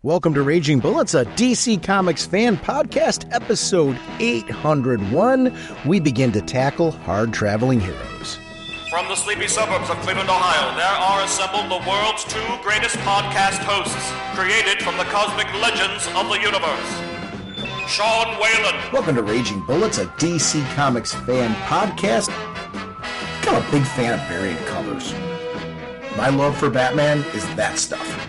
Welcome to Raging Bullets, a DC Comics fan podcast, episode 801. We begin to tackle hard-traveling heroes. From the sleepy suburbs of Cleveland, Ohio, there are assembled the world's two greatest podcast hosts, created from the cosmic legends of the universe. Sean Whalen. Welcome to Raging Bullets, a DC Comics fan podcast. I'm a big fan of variant colors. My love for Batman is that stuff.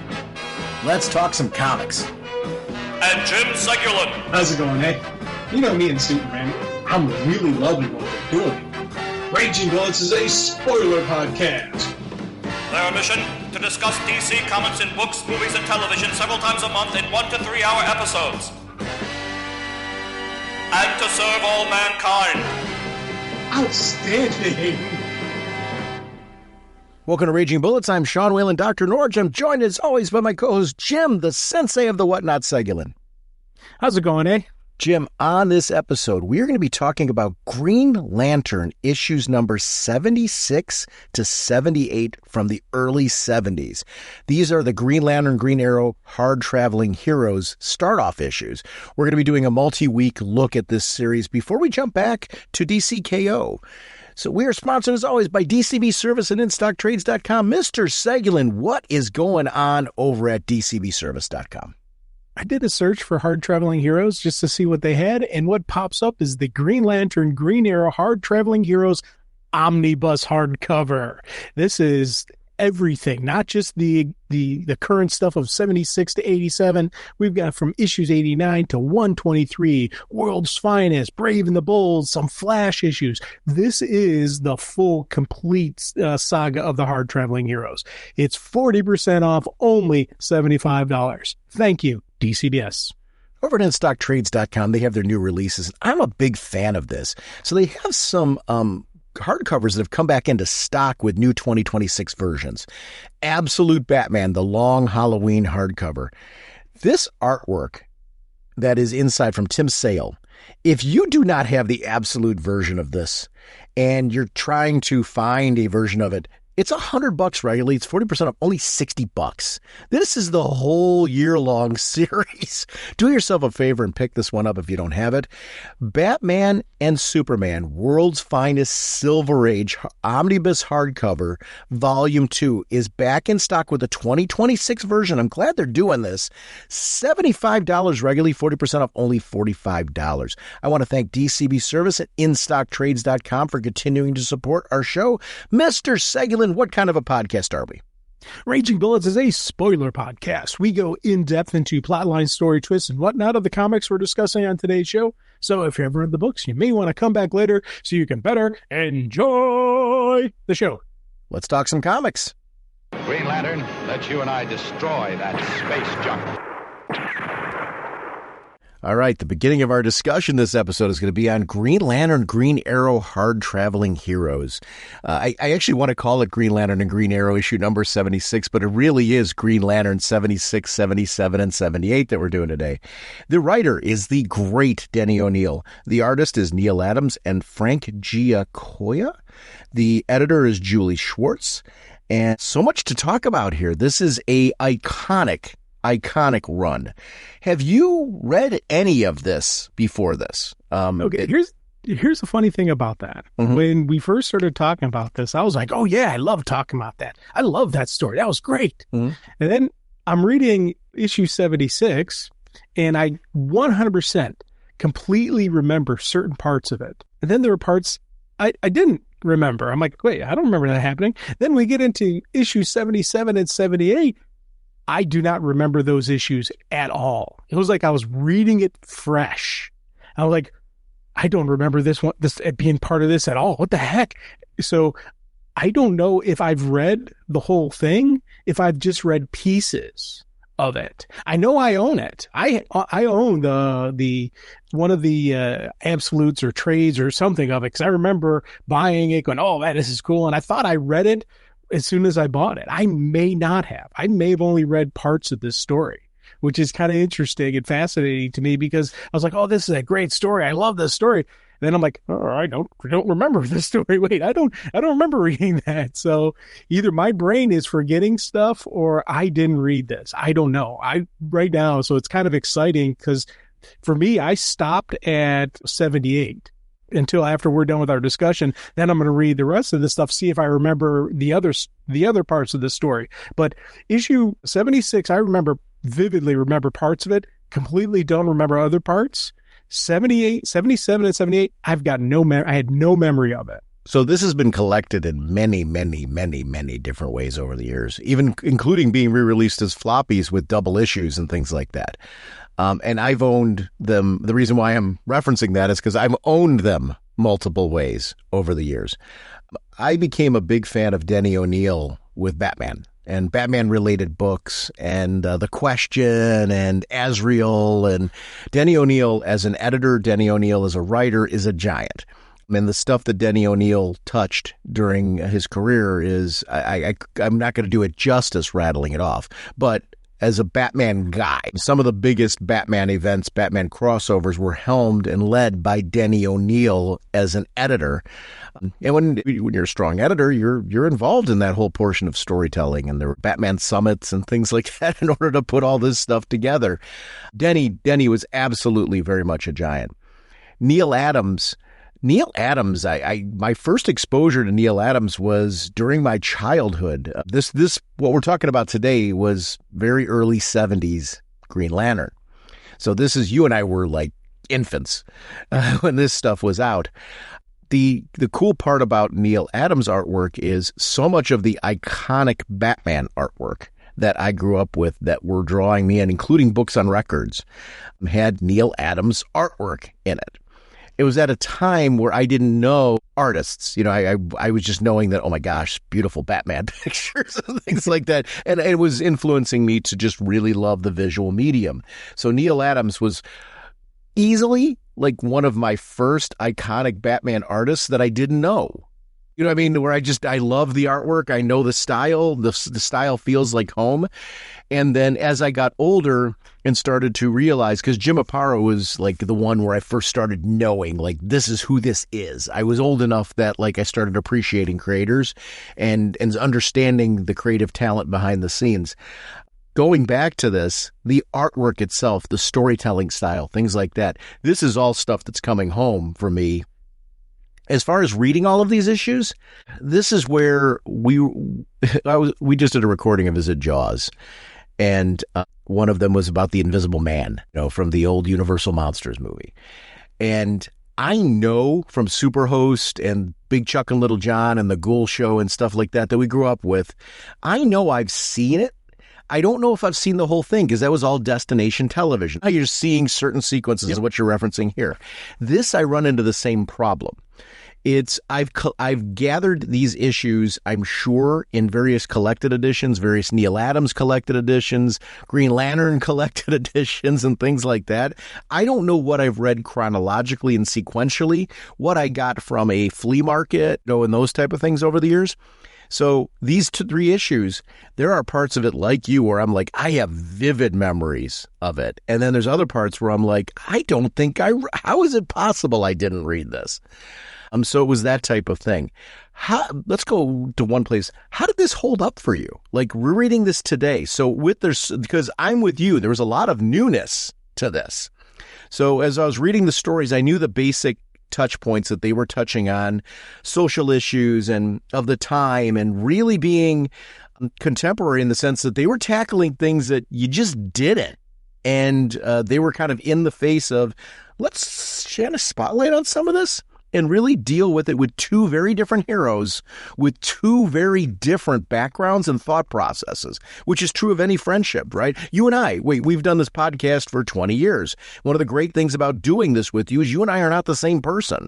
Let's talk some comics. And Jim Segulin. How's it going, eh? You know me and Superman. I'm really loving what we're doing. Raging Bullets is a spoiler podcast. Their mission, to discuss DC Comics in books, movies, and television several times a month in 1 to 3 hour episodes. And to serve all mankind. Outstanding. Welcome to Raging Bullets. I'm Sean Whalen, drnorge. I'm joined as always by my co-host Jim, the sensei of the whatnot, Segulin. How's it going, eh? Jim, on this episode, we are going to be talking about Green Lantern issues number 76 to 78 from the early 70s. These are the Green Lantern, Green Arrow, hard-traveling heroes start-off issues. We're going to be doing a multi-week look at this series before we jump back to DCKO. So we are sponsored, as always, by DCB Service and InStockTrades.com. Mr. Segulin, what is going on over at DCBService.com? I did a search for hard-traveling heroes just to see what they had, and what pops up is the Green Lantern, Green Arrow, hard-traveling heroes omnibus hardcover. This is everything, not just the current stuff of 76 to 87. We've got from issues 89 to 123, World's Finest, Brave and the Bold, some Flash issues. This is the full, complete saga of the hard-traveling heroes. It's 40% off, only $75. Thank you, DCBS. Over at InStockTrades.com, they have their new releases. I'm a big fan of this. So they have some hardcovers that have come back into stock with new 2026 versions. Absolute Batman, the long Halloween hardcover. This artwork that is inside from Tim Sale, if you do not have the absolute version of this and you're trying to find a version of it, it's $100 regularly. It's 40% off, only $60. This is the whole year-long series. Do yourself a favor and pick this one up if you don't have it. Batman and Superman, World's Finest Silver Age Omnibus Hardcover, Volume 2, is back in stock with the 2026 version. I'm glad they're doing this. $75 regularly, 40% off, only $45. I want to thank DCB Service at InStockTrades.com for continuing to support our show. Mr. Segulin, what kind of a podcast are we? Raging Bullets is a spoiler podcast. We go in-depth into plotline, story twists, and whatnot of the comics we're discussing on today's show. So if you ever read the books, you may want to come back later so you can better enjoy the show. Let's talk some comics. Green Lantern, let you and I destroy that space junk. All right, the beginning of our discussion this episode is going to be on Green Lantern, Green Arrow, hard-traveling heroes. I actually want to call it Green Lantern and Green Arrow issue number 76, but it really is Green Lantern 76, 77, and 78 that we're doing today. The writer is the great Denny O'Neil. The artist is Neil Adams and Frank Giacoia. The editor is Julie Schwartz. And so much to talk about here. This is a iconic run. Have you read any of this before this? Okay, here's the funny thing about that. Mm-hmm. When we first started talking about this, I was like, oh yeah, I love talking about that. I love that story. That was great. Mm-hmm. And then I'm reading issue 76, and I 100% completely remember certain parts of it. And then there were parts I didn't remember. I'm like, wait, I don't remember that happening. Then we get into issue 77 and 78. I do not remember those issues at all. It was like I was reading it fresh. I was like, I don't remember this being part of this at all. What the heck? So I don't know if I've read the whole thing, if I've just read pieces of it. I know I own it. I own the one of the absolutes or trades or something of it, because I remember buying it, going, oh man, this is cool. And I thought I read it as soon as I bought it. I may not have. I may have only read parts of this story, which is kind of interesting and fascinating to me because I was like, oh, this is a great story. I love this story. Then I'm like, oh, I don't remember this story. Wait, I don't remember reading that. So either my brain is forgetting stuff or I didn't read this. I don't know. Right now, so it's kind of exciting because for me, I stopped at 78 until after we're done with our discussion. Then I'm going to read the rest of the stuff, see if I remember the other parts of the story. But issue 76, I vividly remember parts of it. Completely don't remember other parts. 78, 77, and 78, I've got I had no memory of it. So this has been collected in many, many, many, many different ways over the years, even including being re-released as floppies with double issues and things like that. And I've owned them. The reason why I'm referencing that is because I've owned them multiple ways over the years. I became a big fan of Denny O'Neil with Batman and Batman-related books and The Question and Azrael. And Denny O'Neil as an editor, Denny O'Neil as a writer is a giant. And the stuff that Denny O'Neil touched during his career is, I'm not going to do it justice rattling it off, but as a Batman guy, some of the biggest Batman events, Batman crossovers were helmed and led by Denny O'Neil as an editor. And when you're a strong editor, you're involved in that whole portion of storytelling. And there were Batman summits and things like that in order to put all this stuff together. Denny was absolutely very much a giant. Neil Adams, my first exposure to Neil Adams was during my childhood. This what we're talking about today was very early 70s Green Lantern. So this is, you and I were like infants when this stuff was out. The cool part about Neil Adams' artwork is so much of the iconic Batman artwork that I grew up with that were drawing me in, including books on records, had Neil Adams' artwork in it. It was at a time where I didn't know artists. You know, I was just knowing that, oh my gosh, beautiful Batman pictures and things like that. And it was influencing me to just really love the visual medium. So Neil Adams was easily like one of my first iconic Batman artists that I didn't know. You know what I mean? Where I love the artwork. I know the style. The style feels like home. And then as I got older and started to realize, because Jim Aparo was like the one where I first started knowing, like, this is who this is. I was old enough that like I started appreciating creators and understanding the creative talent behind the scenes. Going back to this, the artwork itself, the storytelling style, things like that. This is all stuff that's coming home for me. As far as reading all of these issues, this is where we just did a recording of Visit Jaws, and one of them was about the Invisible Man, from the old Universal Monsters movie. And I know from Superhost and Big Chuck and Little John and the Ghoul Show and stuff like that we grew up with, I know I've seen it. I don't know if I've seen the whole thing because that was all destination television. You're seeing certain sequences of what you're referencing here. This, I run into the same problem. I've gathered these issues, I'm sure, in various collected editions, various Neil Adams collected editions, Green Lantern collected editions, and things like that. I don't know what I've read chronologically and sequentially, what I got from a flea market, and those type of things over the years. So these 3 issues, there are parts of it like you where I'm like, I have vivid memories of it. And then there's other parts where I'm like, how is it possible I didn't read this? So it was that type of thing. Let's go to one place. How did this hold up for you? Like, we're reading this today. So because I'm with you, there was a lot of newness to this. So as I was reading the stories, I knew the basic touch points that they were touching on, social issues and of the time, and really being contemporary in the sense that they were tackling things that you just didn't. And they were kind of in the face of, let's shine a spotlight on some of this and really deal with it with 2 very different heroes with 2 very different backgrounds and thought processes, which is true of any friendship, right? You and I, we've done this podcast for 20 years. One of the great things about doing this with you is you and I are not the same person.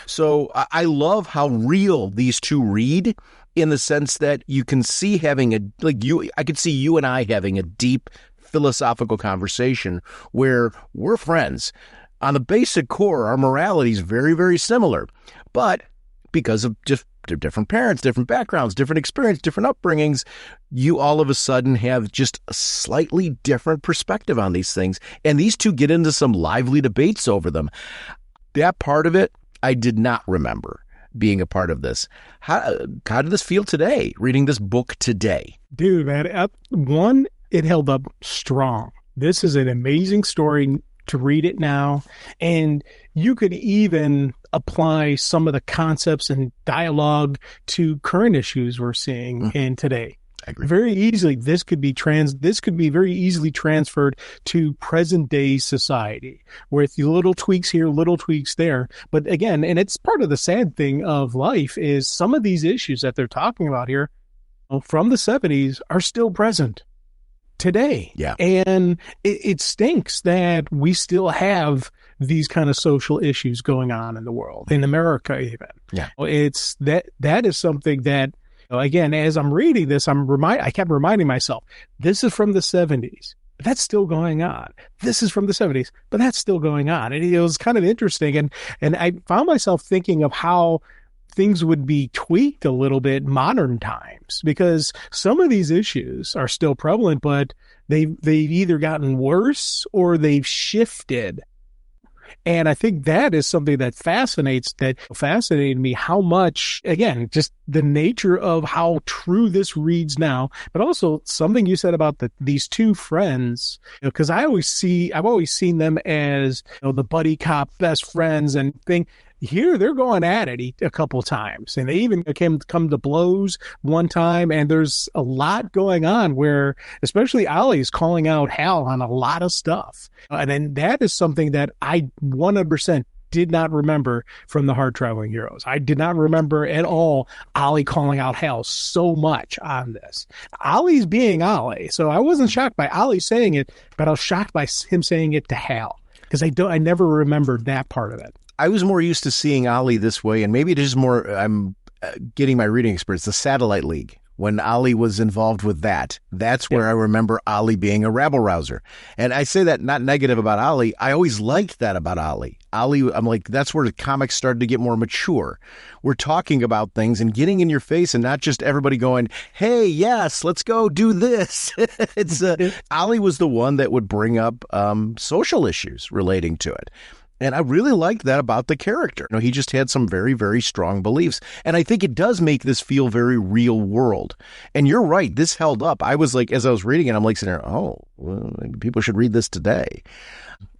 So I love how real these 2 read in the sense that you can see I could see you and I having a deep philosophical conversation where we're friends. On the basic core, our morality is very, very similar. But because of just different parents, different backgrounds, different experience, different upbringings, you all of a sudden have just a slightly different perspective on these things. And these two get into some lively debates over them. That part of it, I did not remember being a part of this. How did this feel today, reading this book today? Dude, man, one, it held up strong. This is an amazing story to read it now. And you could even apply some of the concepts and dialogue to current issues we're seeing in today. I agree. Very easily, this could be very easily transferred to present day society with little tweaks here, little tweaks there. But again, and it's part of the sad thing of life is some of these issues that they're talking about here from the 70s are still present today. Yeah. And it stinks that we still have these kind of social issues going on in the world, in America even. Yeah. It's that is something that, again, as I'm reading this, I kept reminding myself, this is from the 70s, but that's still going on. This is from the 70s, but that's still going on. And it was kind of interesting. And I found myself thinking of how things would be tweaked a little bit modern times, because some of these issues are still prevalent, but they've either gotten worse or they've shifted. And I think that is something that fascinated me, how much, again, just the nature of how true this reads now, but also something you said about these two friends, because I've always seen them as, the buddy cop best friends and thing. Here they're going at it a couple times, and they even come to blows one time. And there's a lot going on where, especially Ollie is calling out Hal on a lot of stuff, and then that is something that I 100% did not remember from the Hard Traveling Heroes. I did not remember at all Ollie calling out Hal so much on this. Ollie's being Ollie, so I wasn't shocked by Ollie saying it, but I was shocked by him saying it to Hal, because I never remembered that part of it. I was more used to seeing Ollie this way, and maybe it is more, I'm getting my reading experience, the Satellite League. When Ollie was involved with that's where I remember Ollie being a rabble-rouser. And I say that not negative about Ollie. I always liked that about Ollie. Ollie, I'm like, that's where the comics started to get more mature. We're talking about things and getting in your face, and not just everybody going, hey, yes, let's go do this. Ollie was the one that would bring up social issues relating to it. And I really liked that about the character. He just had some very, very strong beliefs. And I think it does make this feel very real world. And you're right. This held up. I was like, as I was reading it, I'm like sitting there, well, maybe people should read this today.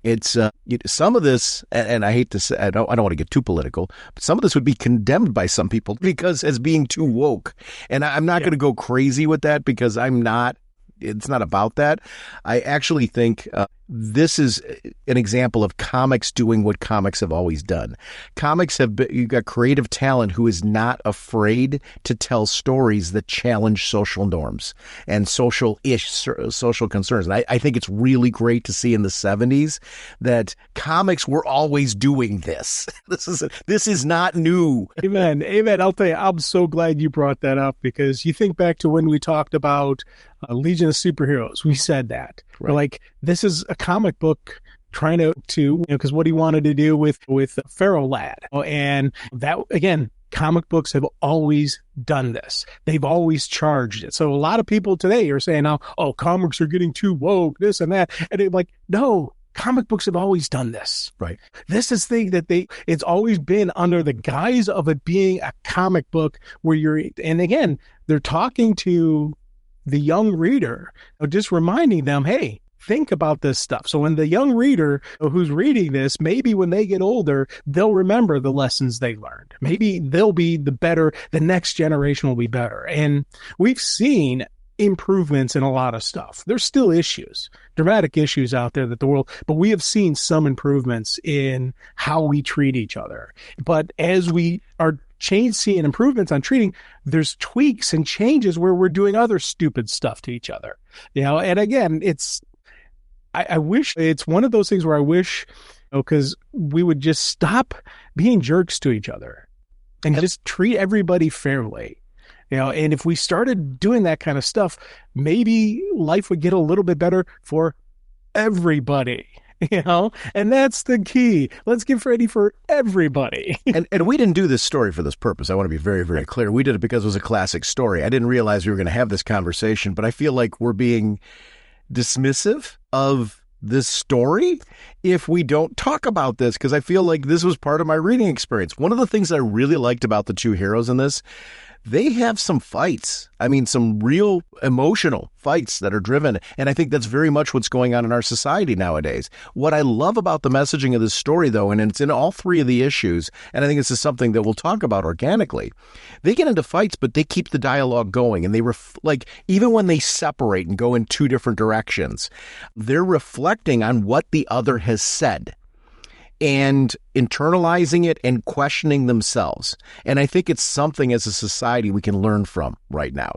It's some of this, and I hate to say, I don't want to get too political, but some of this would be condemned by some people because as being too woke. And I'm not going to go crazy with that, because it's not about that. I actually think this is an example of comics doing what comics have always done. You've got creative talent who is not afraid to tell stories that challenge social norms and social concerns. And I think it's really great to see in the 70s that comics were always doing this. This is not new. Amen. I'll tell you, I'm so glad you brought that up, because you think back to when we talked about Legion of Superheroes. We said that. Right. We're like, this is a comic book trying to because what he wanted to do with Pharaoh Lad. And that, again, comic books have always done this. They've always charged it. So a lot of people today are saying now, comics are getting too woke, this and that. And they're like, no, comic books have always done this. Right. This is the thing that it's always been under the guise of it being a comic book and again, they're talking to the young reader, just reminding them, hey, think about this stuff. So when the young reader who's reading this, maybe when they get older, they'll remember the lessons they learned. Maybe they'll be the next generation will be better. And we've seen improvements in a lot of stuff. There's still issues, dramatic issues out there but we have seen some improvements in how we treat each other. But as we are seeing improvements on treating, there's tweaks and changes where we're doing other stupid stuff to each other. And again, I wish it's one of those things where I wish, because we would just stop being jerks to each other and just treat everybody fairly. And if we started doing that kind of stuff, maybe life would get a little bit better for everybody. and that's the key. Let's get ready for everybody. And we didn't do this story for this purpose. I want to be very, very clear. We did it because it was a classic story. I didn't realize we were going to have this conversation, but I feel like we're being dismissive of this story if we don't talk about this, because I feel like this was part of my reading experience. One of the things I really liked about the two heroes in this, they have some fights. I mean, some real emotional fights that are driven. And I think that's very much what's going on in our society nowadays. What I love about the messaging of this story, though, and it's in all three of the issues, and I think this is something that we'll talk about organically, they get into fights, but they keep the dialogue going. And they even when they separate and go in two different directions, they're reflecting on what the other has said and internalizing it and questioning themselves. And I think it's something as a society we can learn from right now.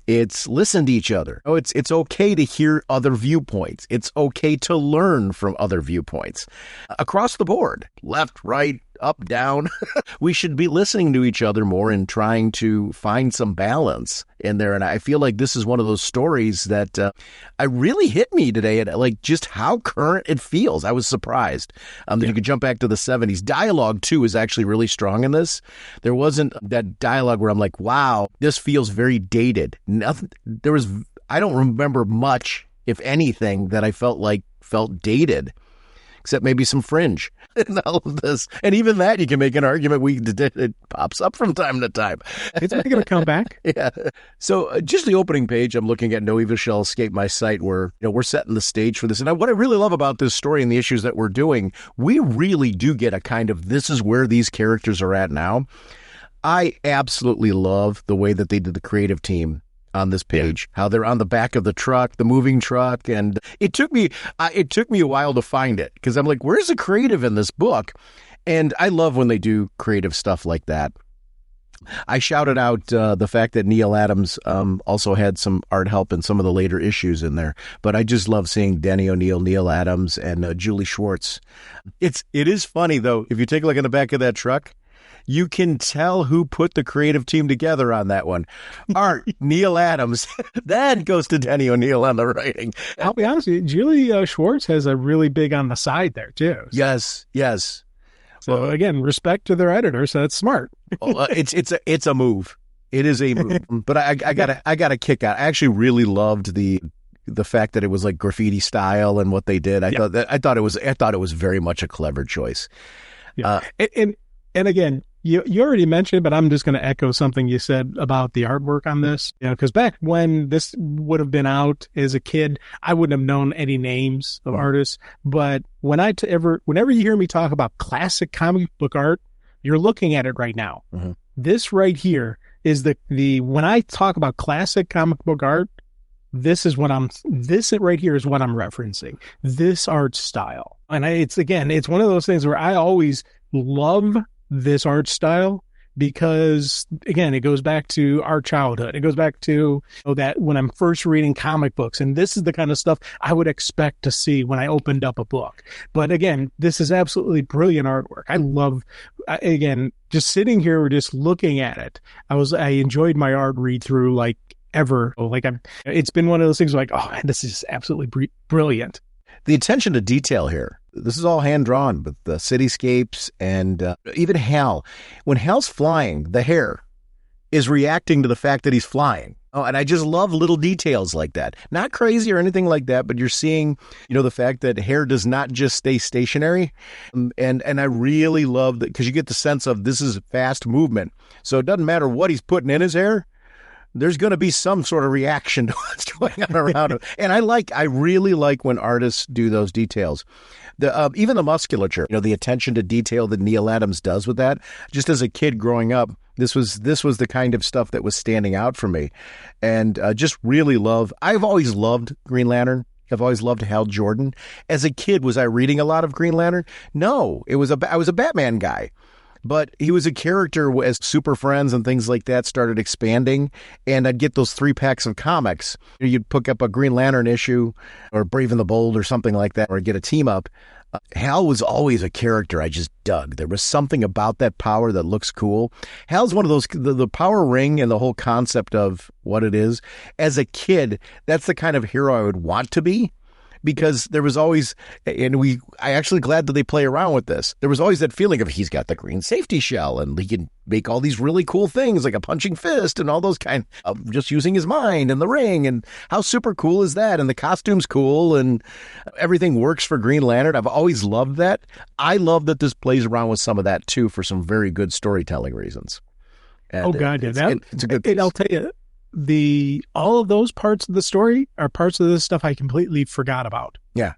It's listen to each other. Oh, it's okay to hear other viewpoints. It's okay to learn from other viewpoints across the board, left, right, up, down. We should be listening to each other more and trying to find some balance in there. And I feel like this is one of those stories that I really hit me today at like just how current it feels. I was surprised that you could jump back to the 70s. Dialogue, too, is actually really strong in this. There wasn't that dialogue where I'm like, wow, this feels very dated. Nothing. I don't remember much, if anything, that I felt dated. Except maybe some Fringe in all of this. And even that, you can make an argument. It pops up from time to time. It's making a comeback. Yeah. So just the opening page, I'm looking at No Evil Shall Escape My Sight, where we're setting the stage for this. And what I really love about this story and the issues that we're doing, we really do get a kind of, this is where these characters are at now. I absolutely love the way that they did the creative team on this page, how they're on the back of the truck, the moving truck. And it took me a while to find it because I'm like, where's the creative in this book? And I love when they do creative stuff like that. I shouted out the fact that Neil Adams also had some art help in some of the later issues in there. But I just love seeing Denny O'Neil, Neil Adams, and Julie Schwartz. It is funny, though, if you take a look in the back of that truck, you can tell who put the creative team together on that one. Art, Neil Adams, then goes to Denny O'Neil on the writing. I'll be honest with you, Julie Schwartz has a really big on the side there, too. Yes. So, again, respect to their editor, so that's smart. It's a move. It is a move. But I got a kick out. I actually really loved the fact that it was like graffiti style and what they did. I thought it was very much a clever choice. Yeah. And again, you already mentioned, but I'm just going to echo something you said about the artwork on this. Because back when this would have been out as a kid, I wouldn't have known any names of artists. But whenever you hear me talk about classic comic book art, you're looking at it right now. Mm-hmm. This right here is when I talk about classic comic book art, this right here is what I'm referencing. This art style. And it's one of those things where I always love this art style because, again, it goes back to our childhood. It goes back to that when I'm first reading comic books, and this is the kind of stuff I would expect to see when I opened up a book. But again, this is absolutely brilliant artwork. I love, again, just sitting here or just looking at it. I enjoyed my art read through like ever. It's been one of those things like, oh, man, this is absolutely brilliant. The attention to detail here. This is all hand-drawn, but the cityscapes and even Hal. When Hal's flying, the hair is reacting to the fact that he's flying. Oh, and I just love little details like that. Not crazy or anything like that, but you're seeing, the fact that hair does not just stay stationary. And I really love that because you get the sense of this is fast movement. So it doesn't matter what he's putting in his hair. There's going to be some sort of reaction to what's going on around him. And I really like when artists do those details. Even the musculature, the attention to detail that Neil Adams does with that. Just as a kid growing up, this was the kind of stuff that was standing out for me. And just really I've always loved Green Lantern. I've always loved Hal Jordan. As a kid, was I reading a lot of Green Lantern? No, I was a Batman guy. But he was a character as Super Friends and things like that started expanding, and I'd get those 3 packs of comics. You'd pick up a Green Lantern issue or Brave and the Bold or something like that, or get a team up. Hal was always a character I just dug. There was something about that power that looks cool. Hal's one of those, the power ring and the whole concept of what it is. As a kid, that's the kind of hero I would want to be. because there was always, and I actually glad that they play around with this. There was always that feeling of he's got the green safety shell and he can make all these really cool things like a punching fist and all those kind of just using his mind and the ring. And how super cool is that? And the costume's cool and everything works for Green Lantern. I've always loved that. I love that this plays around with some of that too for some very good storytelling reasons. And God, yeah. It's a good piece. And I'll tell you, all of those parts of the story are parts of this stuff I completely forgot about. Yeah.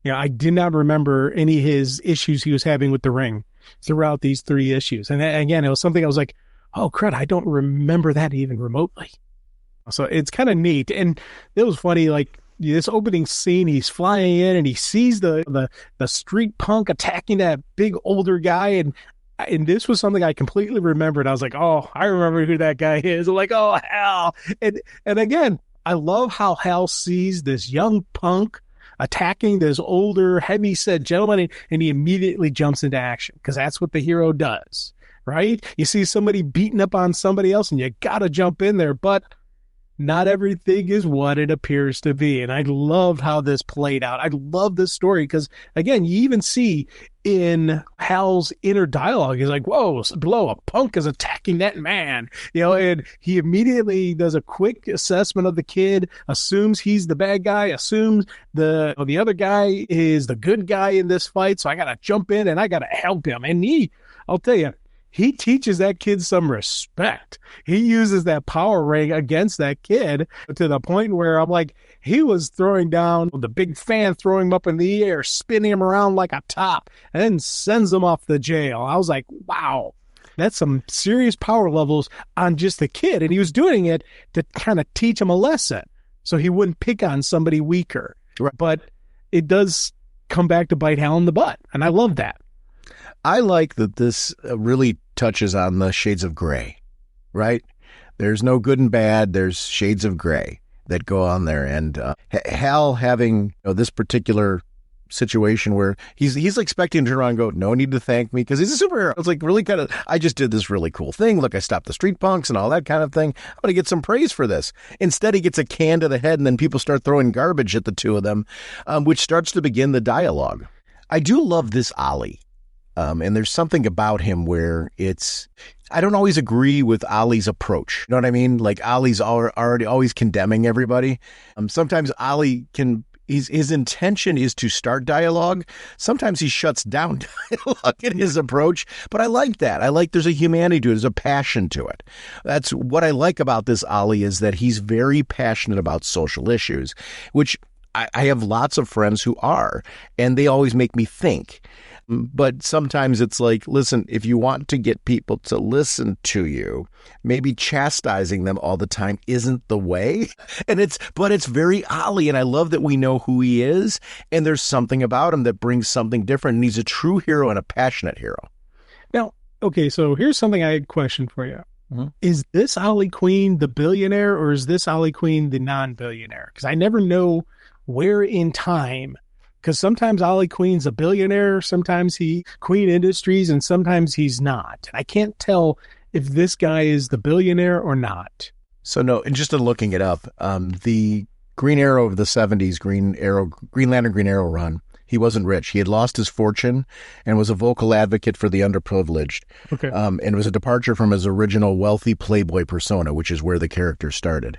Yeah, I did not remember any of his issues he was having with the ring throughout these 3 issues. And again, it was something I was like, oh, crud, I don't remember that even remotely. So it's kind of neat. And it was funny, like this opening scene, he's flying in and he sees the street punk attacking that big older guy. And this was something I completely remembered. I was like, oh, I remember who that guy is. I'm like, oh, Hal. And again, I love how Hal sees this young punk attacking this older, heavy-set gentleman, and he immediately jumps into action because that's what the hero does, right? You see somebody beating up on somebody else, and you got to jump in there, but not everything is what it appears to be. And I loved how this played out. I love this story because, again, you even see in Hal's inner dialogue, he's like, whoa, below, a punk is attacking that man. And he immediately does a quick assessment of the kid, assumes he's the bad guy, assumes the other guy is the good guy in this fight. So I got to jump in and I got to help him. And I'll tell you, he teaches that kid some respect. He uses that power ring against that kid to the point where I'm like, he was throwing down the big fan, throwing him up in the air, spinning him around like a top, and then sends him off to jail. I was like, wow, that's some serious power levels on just the kid. And he was doing it to kind of teach him a lesson so he wouldn't pick on somebody weaker. Right. But it does come back to bite Hal in the butt. And I love that. I like that this really touches on the shades of gray, right? There's no good and bad. There's shades of gray that go on there. And Hal having this particular situation where he's expecting to turn around and go, no need to thank me because he's a superhero. It's like really kind of, I just did this really cool thing. Look, I stopped the street punks and all that kind of thing. I'm going to get some praise for this. Instead, he gets a can to the head and then people start throwing garbage at the two of them, which starts to begin the dialogue. I do love this Ollie. And there's something about him where I don't always agree with Ollie's approach. You know what I mean? Like Ollie's already always condemning everybody. Sometimes Ollie his intention is to start dialogue. Sometimes he shuts down dialogue in his approach. But I like that. I like there's a humanity to it. There's a passion to it. That's what I like about this Ollie is that he's very passionate about social issues, which I have lots of friends who are, and they always make me think. But sometimes it's like, listen, if you want to get people to listen to you, maybe chastising them all the time isn't the way. But it's very Ollie. And I love that we know who he is. And there's something about him that brings something different. And he's a true hero and a passionate hero. Now, okay, so here's something I had a question for you. Mm-hmm. Is this Ollie Queen the billionaire or is this Ollie Queen the non-billionaire? Because I never know where in time. Because sometimes Ollie Queen's a billionaire, sometimes Queen Industries, and sometimes he's not. I can't tell if this guy is the billionaire or not. So no, and just in looking it up, the Green Arrow of the 70s, Green Lantern, Green Arrow run, he wasn't rich. He had lost his fortune and was a vocal advocate for the underprivileged. Okay. And it was a departure from his original wealthy playboy persona, which is where the character started.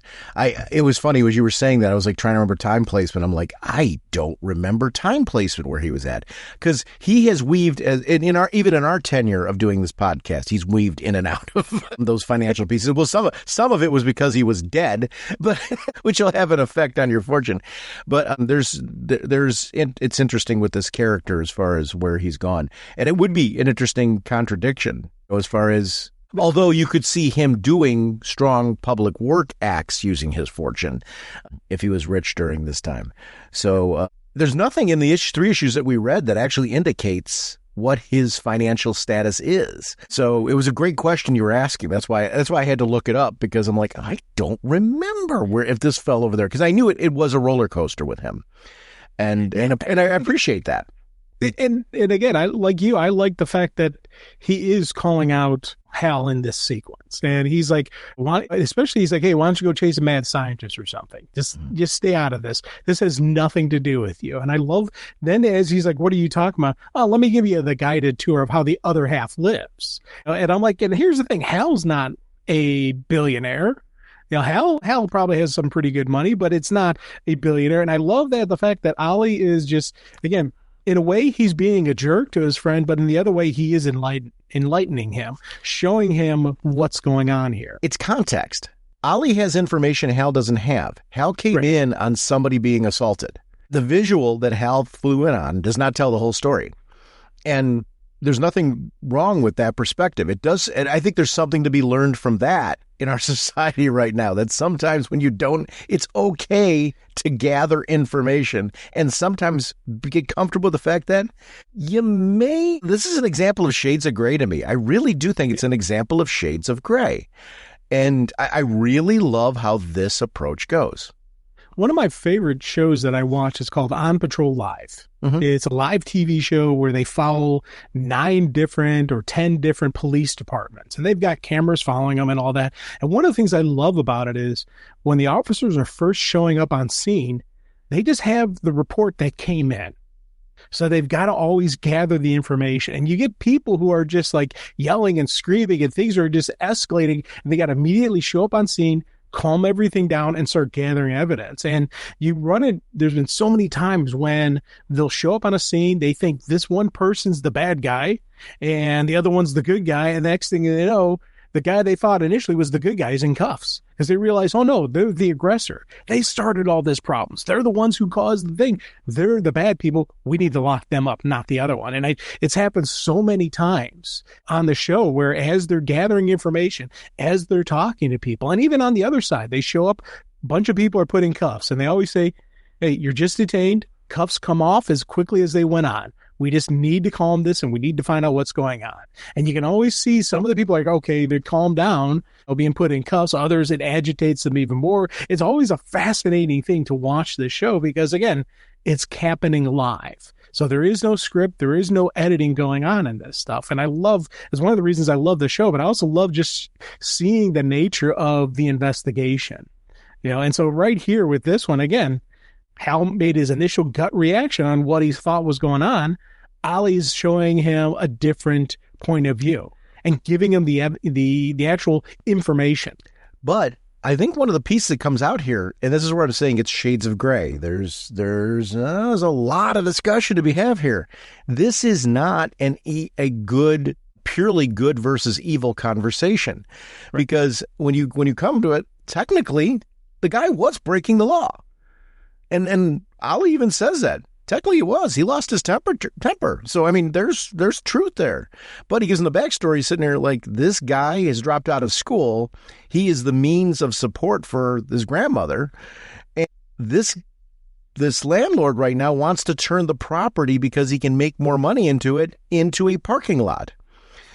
It was funny as you were saying that. I was like trying to remember time placement. I'm like, I don't remember time placement where he was at because he has weaved even in our tenure of doing this podcast, he's weaved in and out of those financial pieces. Well, some of it was because he was dead, but which will have an effect on your fortune. But it's interesting with this character as far as where he's gone. And it would be an interesting contradiction as far as, although you could see him doing strong public work acts using his fortune if he was rich during this time. So there's nothing in the 3 issues that we read that actually indicates what his financial status is. So it was a great question you were asking. That's why I had to look it up because I'm like, I don't remember if this fell over there because I knew it was a roller coaster with him. And I appreciate that. And again, I like you. I like the fact that he is calling out Hal in this sequence, and he's like, especially he's like, hey, why don't you go chase a mad scientist or something? Just stay out of this. This has nothing to do with you. And I love then as he's like, what are you talking about? Oh, let me give you the guided tour of how the other half lives. And I'm like, and here's the thing, Hal's not a billionaire. You know, Hal probably has some pretty good money, but it's not a billionaire. And I love that the fact that Ollie is just, again, in a way, he's being a jerk to his friend, but in the other way, he is enlightening him, showing him what's going on here. It's context. Ollie has information Hal doesn't have. Hal came in on somebody being assaulted. The visual that Hal flew in on does not tell the whole story. And there's nothing wrong with that perspective. It does, and I think there's something to be learned from that in our society right now, that sometimes when you don't, it's okay to gather information and sometimes get comfortable with the fact that this is an example of shades of gray to me. I really do think it's an example of shades of gray. And I really love how this approach goes. One of my favorite shows that I watch is called On Patrol Live. Mm-hmm. It's a live TV show where they follow 9 different or 10 different police departments, and they've got cameras following them and all that. And one of the things I love about it is when the officers are first showing up on scene, they just have the report that came in. So they've got to always gather the information. And you get people who are just like yelling and screaming and things are just escalating, and they got to immediately show up on scene, calm everything down, and start gathering evidence. And you run it. There's been so many times when they'll show up on a scene. They think this one person's the bad guy and the other one's the good guy. And the next thing they know, the guy they thought initially was the good guy is in cuffs because they realize, oh no, they're the aggressor. They started all these problems. They're the ones who caused the thing. They're the bad people. We need to lock them up, not the other one. And it's happened so many times on the show where as they're gathering information, as they're talking to people, and even on the other side, they show up, a bunch of people are put in cuffs, and they always say, hey, you're just detained. Cuffs come off as quickly as they went on. We just need to calm this and we need to find out what's going on. And you can always see some of the people like, okay, they're calmed down, they're being put in cuffs. Others, it agitates them even more. It's always a fascinating thing to watch this show because, again, it's happening live. So there is no script. There is no editing going on in this stuff. And it's one of the reasons I love the show, but I also love just seeing the nature of the investigation. You know, and so right here with this one, again, Hal made his initial gut reaction on what he thought was going on. Ollie's showing him a different point of view and giving him the actual information. But I think one of the pieces that comes out here, and this is where I'm saying it's shades of gray. There's a lot of discussion to be had here. This is not a good, purely good versus evil conversation, right? Because when you come to it, technically the guy was breaking the law. And Ollie even says that. Technically he was. He lost his temper. So, I mean, there's truth there. But he gives him the backstory sitting there like, this guy has dropped out of school. He is the means of support for his grandmother. And this landlord right now wants to turn the property because he can make more money into a parking lot.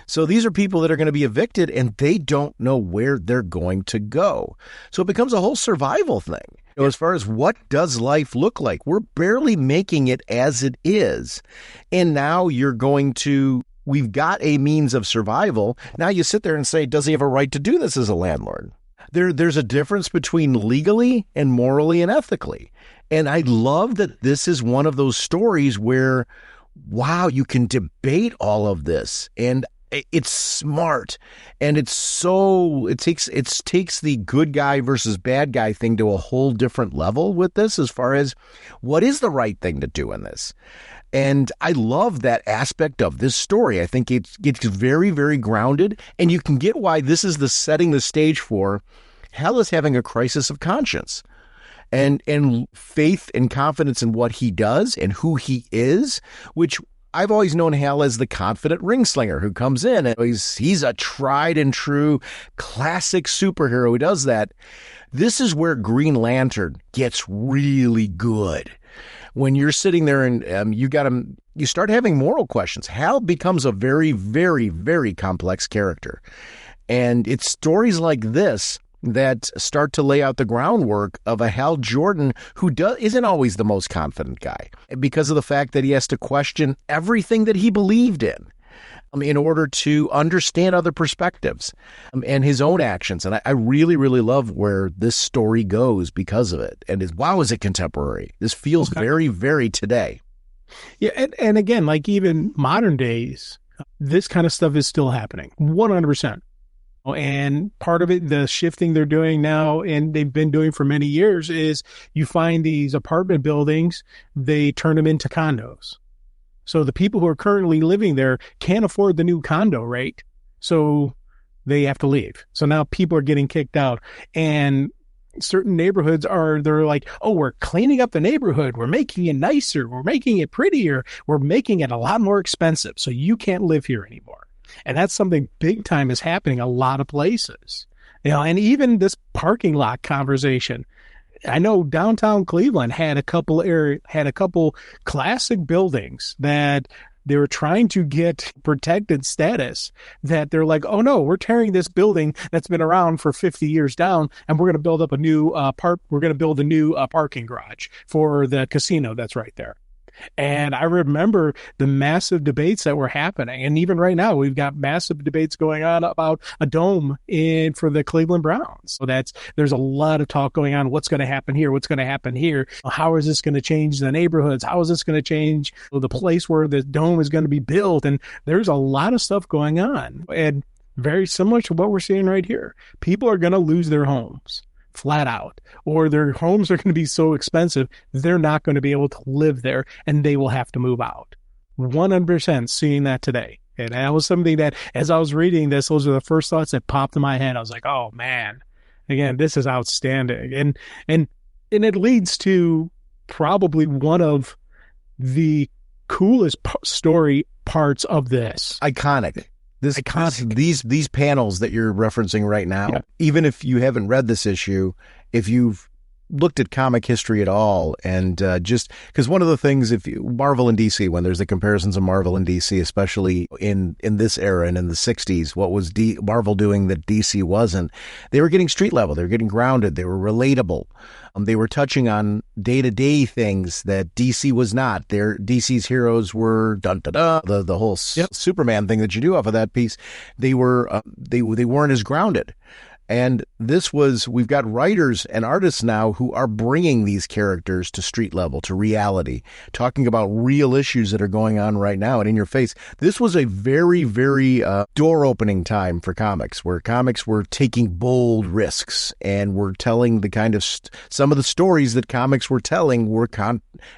So these are people that are going to be evicted and they don't know where they're going to go. So it becomes a whole survival thing. You know, as far as what does life look like, we're barely making it as it is. And now we've got a means of survival. Now you sit there and say, does he have a right to do this as a landlord? There's a difference between legally and morally and ethically. And I love that this is one of those stories where, wow, you can debate all of this. And it's smart, and it takes the good guy versus bad guy thing to a whole different level with this as far as what is the right thing to do in this. And I love that aspect of this story. I think it's very, very grounded, and you can get why this is setting the stage for Hal is having a crisis of conscience. And faith and confidence in what he does and who he is, which I've always known Hal as the confident ring slinger who comes in and he's a tried and true classic superhero who does that. This is where Green Lantern gets really good. When you're sitting there and you start having moral questions. Hal becomes a very, very, very complex character. And it's stories like this that start to lay out the groundwork of a Hal Jordan who isn't always the most confident guy because of the fact that he has to question everything that he believed in order to understand other perspectives and his own actions. And I really, really love where this story goes because of it. And wow, is it contemporary? This feels very, very today. Yeah, and again, like even modern days, this kind of stuff is still happening, 100%. And part of it, the shifting they're doing now, and they've been doing for many years, is you find these apartment buildings, they turn them into condos. So the people who are currently living there can't afford the new condo rate, so they have to leave. So now people are getting kicked out, and certain neighborhoods they're like, oh, we're cleaning up the neighborhood. We're making it nicer. We're making it prettier. We're making it a lot more expensive. So you can't live here anymore. And that's something big time is happening a lot of places, and even this parking lot conversation. I know downtown Cleveland had a couple classic buildings that they were trying to get protected status, that they're like, oh no, we're tearing this building that's been around for 50 years down, and we're going to build up a new parking garage for the casino that's right there. And I remember the massive debates that were happening. And even right now, we've got massive debates going on about a dome for the Cleveland Browns. So there's a lot of talk going on. What's going to happen here? What's going to happen here? How is this going to change the neighborhoods? How is this going to change the place where the dome is going to be built? And there's a lot of stuff going on. And very similar to what we're seeing right here. People are going to lose their homes. Flat out, or their homes are going to be so expensive, they're not going to be able to live there and they will have to move out. 100% seeing that today. And that was something that, as I was reading this, those are the first thoughts that popped in my head. I was like, oh man, again, this is outstanding. And it leads to probably one of the coolest story parts of this. Iconic. These panels that you're referencing right now, even if you haven't read this issue, if you've looked at comic history at all, and just because one of the things, Marvel and DC, when there's the comparisons of Marvel and DC, especially in this era and in the 60s, what was Marvel doing that DC wasn't? They were getting street level. They were getting grounded. They were relatable. They were touching on day-to-day things that DC was not. DC's heroes were the whole Superman thing that you do off of that piece. They weren't as grounded. And we've got writers and artists now who are bringing these characters to street level, to reality, talking about real issues that are going on right now and in your face. This was a very, very door-opening time for comics, where comics were taking bold risks and were telling the kind of some of the stories that comics were telling were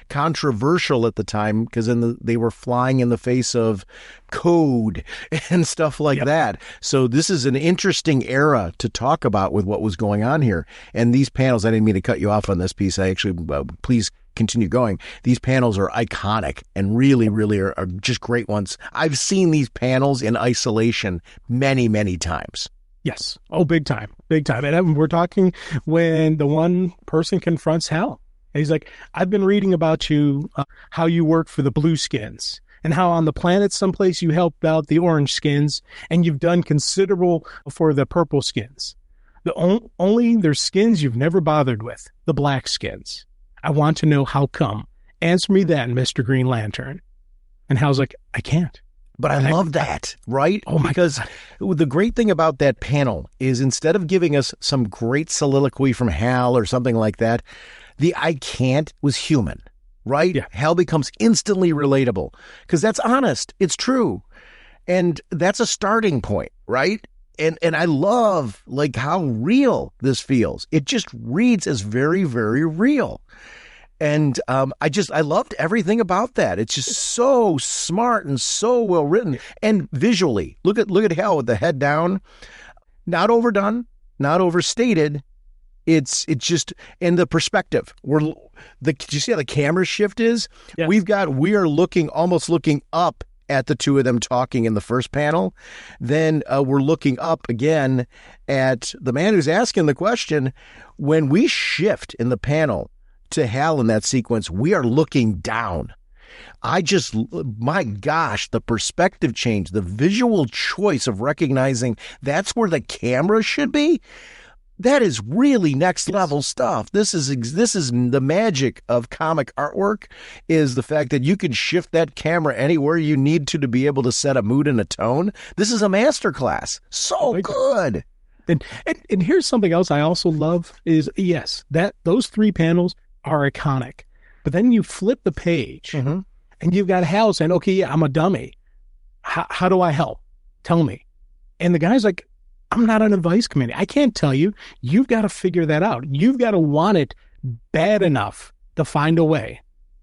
controversial at the time, because they were flying in the face of code and stuff like that. So this is an interesting era to talk about with what was going on here. And these panels, I didn't mean to cut you off on this piece. I actually, please continue going. These panels are iconic and really, really are just great ones. I've seen these panels in isolation many, many times. Yes. Oh, big time. Big time. And we're talking when the one person confronts Hal. And he's like, I've been reading about you, how you work for the Blue Skins, and how on the planet someplace you helped out the Orange Skins, and you've done considerable for the Purple Skins. Only there's skins you've never bothered with, the Black Skins. I want to know how come. Answer me that, Mr. Green Lantern. And Hal's like, I can't. But I love that, right? Oh my Because the great thing about that panel is, instead of giving us some great soliloquy from Hal or something like that, the I can't was human, right? Yeah. Hal becomes instantly relatable because that's honest. It's true. And that's a starting point, right? And I love like how real this feels. It just reads as very, very real. And I loved everything about that. It's just so smart and so well written. And visually, look at Hal with the head down, not overdone, not overstated. It's just in the perspective. Do you see how the camera shift is? Yeah. We are almost looking up at the two of them talking in the first panel. Then we're looking up again at the man who's asking the question. When we shift in the panel to Hal in that sequence, we are looking down. My gosh, the perspective change, the visual choice of recognizing that's where the camera should be. That is really next level stuff. This is the magic of comic artwork, is the fact that you can shift that camera anywhere you need to be able to set a mood and a tone. This is a masterclass. So good. And here's something else I also love is, yes, that those 3 panels are iconic. But then you flip the page and you've got Hal saying, okay, yeah, I'm a dummy. How do I help? Tell me. And the guy's like, I'm not on advice committee. I can't tell you. You've got to figure that out. You've got to want it bad enough to find a way.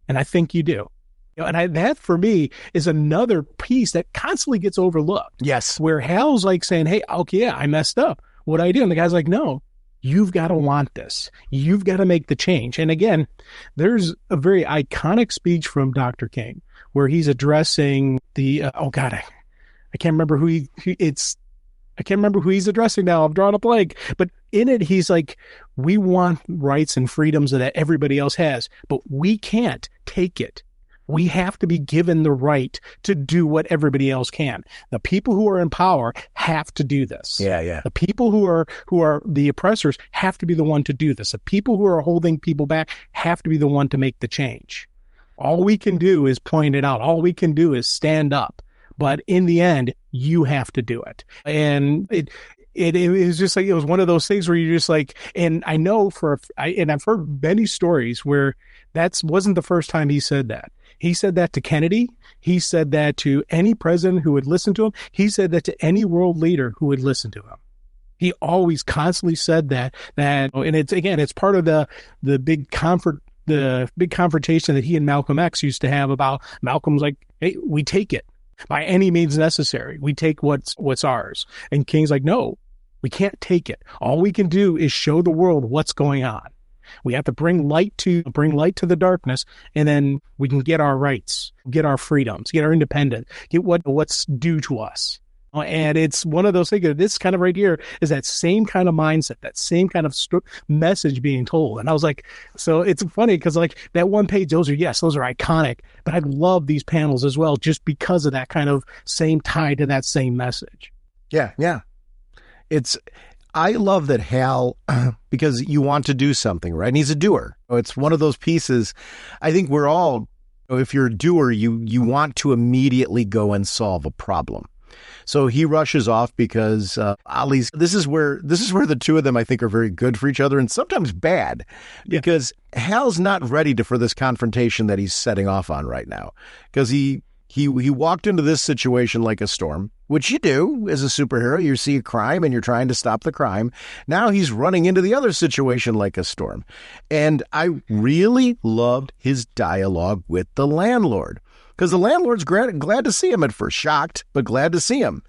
And I think you do. And that for me is another piece that constantly gets overlooked. Yes. Where Hal's like saying, hey, okay, yeah, I messed up. What do I do? And the guy's like, no, you've got to want this. You've got to make the change. And again, there's a very iconic speech from Dr. King where he's addressing the, I can't remember who I can't remember who he's addressing now. I've drawn a blank. But in it, he's like, we want rights and freedoms that everybody else has, but we can't take it. We have to be given the right to do what everybody else can. The people who are in power have to do this. Yeah. The people who are the oppressors have to be the one to do this. The people who are holding people back have to be the one to make the change. All we can do is point it out. All we can do is stand up. But in the end, you have to do it. And it was just like, it was one of those things where you're just like, and I know and I've heard many stories where that wasn't the first time he said that. He said that to Kennedy. He said that to any president who would listen to him. He said that to any world leader who would listen to him. He always constantly said that, and it's part of the big confrontation that he and Malcolm X used to have about Malcolm's like, hey, we take it. By any means necessary. We take what's ours. And King's like, no, we can't take it. All we can do is show the world what's going on. We have to bring light to the darkness, and then we can get our rights, get our freedoms, get our independence, get what's due to us. And it's one of those things. This kind of right here is that same kind of mindset, that same kind of message being told. And I was like, so it's funny because like that one page, those are iconic, but I love these panels as well, just because of that kind of same tie to that same message. Yeah. I love that Hal, because you want to do something, right? And he's a doer. It's one of ththose pieces. I think we're all, if you're a doer, you want to immediately go and solve a problem. So he rushes off because Ollie's. This is where the two of them, I think, are very good for each other, and sometimes bad, because Hal's not ready for this confrontation that he's setting off on right now, because he walked into this situation like a storm, which you do as a superhero. You see a crime and you're trying to stop the crime. Now he's running into the other situation like a storm, and I really loved his dialogue with the landlord. Because the landlord's glad to see him at first, shocked, but glad to see him,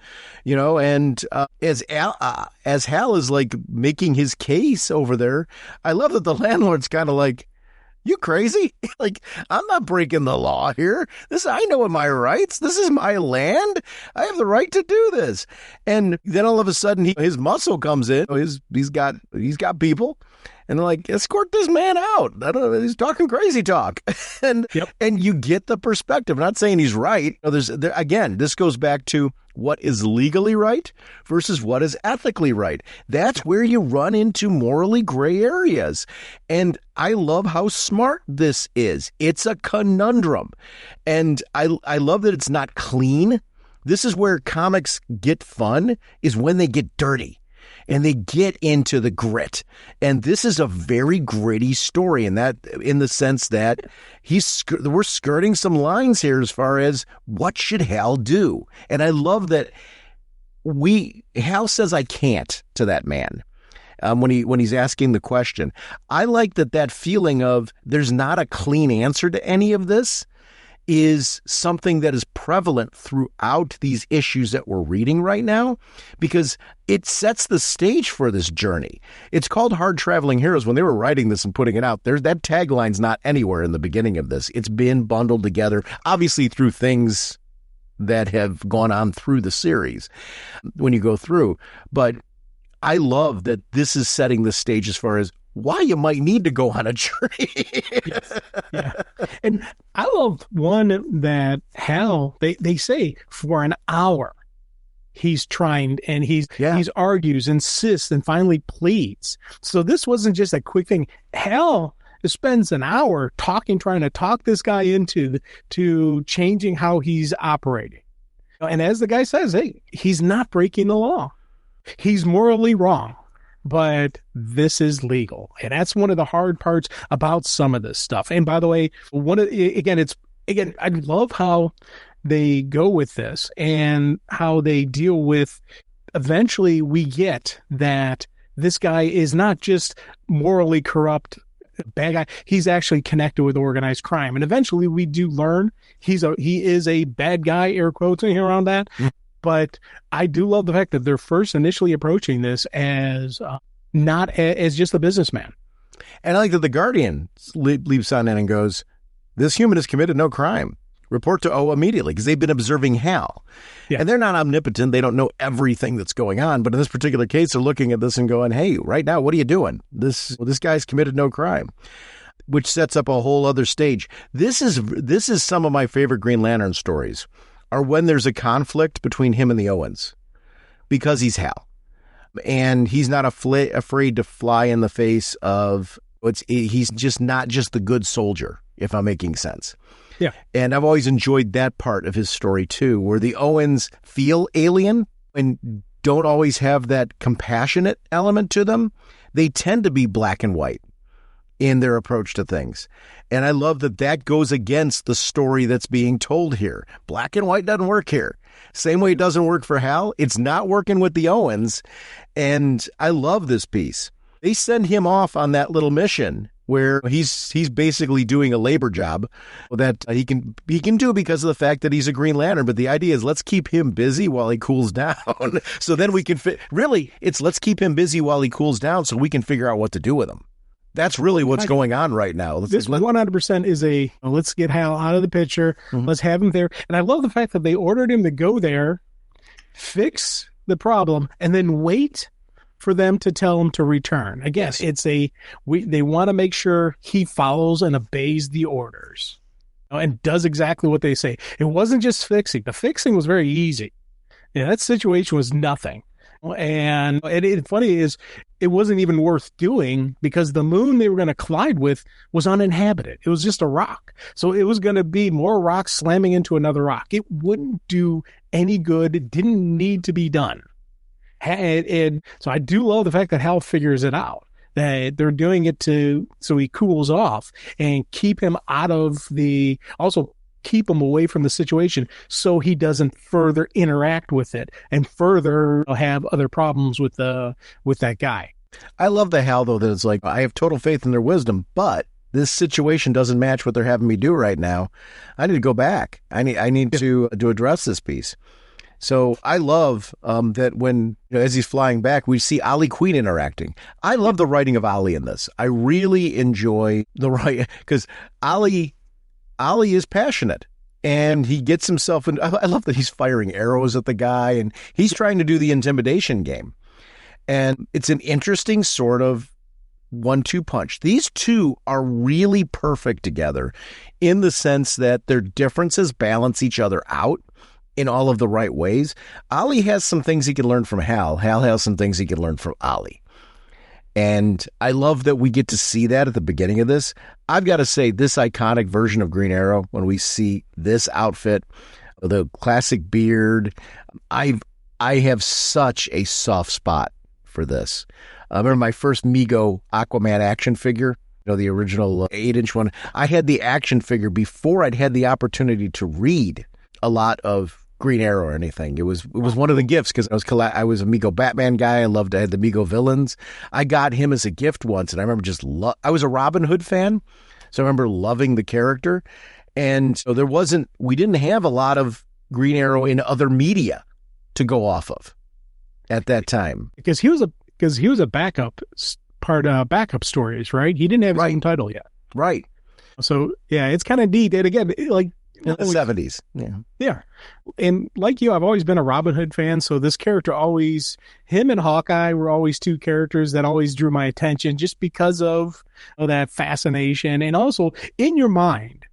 and as Hal is like making his case over there, I love that the landlord's kind of like, you crazy? Like, I'm not breaking the law here. I know my rights. This is my land. I have the right to do this. And then all of a sudden his muscle comes in. He's got people. And they're like, escort this man out. I don't know. He's talking crazy talk. And you get the perspective. I'm not saying he's right. Again, this goes back to what is legally right versus what is ethically right. That's where you run into morally gray areas. And I love how smart this is. It's a conundrum. And I love that it's not clean. This is where comics get fun, is when they get dirty. And they get into the grit. And this is a very gritty story in the sense that we're skirting some lines here as far as what should Hal do. And I love that Hal says, I can't, to that man. When he's asking the question, I like that feeling of there's not a clean answer to any of this is something that is prevalent throughout these issues that we're reading right now, because it sets the stage for this journey. It's called Hard Traveling Heroes. When they were writing this and putting it out, that tagline's not anywhere in the beginning of this. It's been bundled together, obviously through things that have gone on through the series when you go through. But I love that this is setting the stage as far as why you might need to go on a journey. Yes. Yeah. And I love one that Hal, they say for an hour, he's trying and he's argues, insists, and finally pleads. So this wasn't just a quick thing. Hal spends an hour trying to talk this guy into to changing how he's operating. And as the guy says, hey, he's not breaking the law. He's morally wrong, but this is legal. And that's one of the hard parts about some of this stuff. And by the way, I love how they go with this and how they deal with, eventually we get that this guy is not just morally corrupt, bad guy. He's actually connected with organized crime. And eventually we do learn he is a bad guy, air quotes around that. But I do love the fact that they're first initially approaching this as not as just a businessman. And I like that the Guardian leaps on in and goes, this human has committed no crime. Report to O immediately, because they've been observing Hal. Yeah. And they're not omnipotent. They don't know everything that's going on. But in this particular case, they're looking at this and going, hey, right now, what are you doing? This guy's committed no crime, which sets up a whole other stage. This is some of my favorite Green Lantern stories, are when there's a conflict between him and the Owens, because he's Hal. And he's not afraid to fly in the face of, he's just not just the good soldier, if I'm making sense. Yeah. And I've always enjoyed that part of his story, too, where the Owens feel alien and don't always have that compassionate element to them. They tend to be black and white in their approach to things. And I love that goes against the story that's being told here. Black and white doesn't work here. Same way it doesn't work for Hal. It's not working with the Owens. And I love this piece. They send him off on that little mission where he's basically doing a labor job that he can do because of the fact that he's a Green Lantern. But the idea is, let's keep him busy while he cools down. So then we can let's keep him busy while he cools down so we can figure out what to do with him. That's really what's going on right now. This 100% is let's get Hal out of the picture. Mm-hmm. Let's have him there. And I love the fact that they ordered him to go there, fix the problem, and then wait for them to tell him to return. Again, they want to make sure he follows and obeys the orders and does exactly what they say. It wasn't just fixing. The fixing was very easy. Yeah, that situation was nothing. And it funny is, it wasn't even worth doing because the moon they were going to collide with was uninhabited. It was just a rock. So it was going to be more rocks slamming into another rock. It wouldn't do any good. It didn't need to be done. And so I do love the fact that Hal figures it out, that they're doing it so he cools off and keep him keep him away from the situation so he doesn't further interact with it and further have other problems with that guy. I love the Hal, though, that it's like, I have total faith in their wisdom, but this situation doesn't match what they're having me do right now. I need to go back. I need to address this piece. So I love that when, as he's flying back, we see Ollie Queen interacting. I love the writing of Ollie in this. I really enjoy the writing because Ollie is passionate and he gets himself in. I love that he's firing arrows at the guy and he's trying to do the intimidation game. And it's an interesting sort of 1-2 punch. These two are really perfect together in the sense that their differences balance each other out in all of the right ways. Ollie has some things he can learn from Hal. Hal has some things he can learn from Ollie. And I love that we get to see that at the beginning of this. I've got to say, this iconic version of Green Arrow, when we see this outfit, the classic beard, I have such a soft spot for this. I remember my first Mego Aquaman action figure, the original 8-inch one. I had the action figure before I'd had the opportunity to read a lot of Green Arrow or anything. It was one of the gifts because I was a Mego Batman guy. I had the Mego villains. I got him as a gift once, and I remember I was a Robin Hood fan, so I remember loving the character. And so we didn't have a lot of Green Arrow in other media to go off of at that time because he was a backup stories, right? He didn't have his own title yet, right? So yeah, it's kind of neat. And again, like. In the 70s. Yeah. And like you, I've always been a Robin Hood fan. So this character him and Hawkeye were always two characters that always drew my attention just because of that fascination. And also in your mind,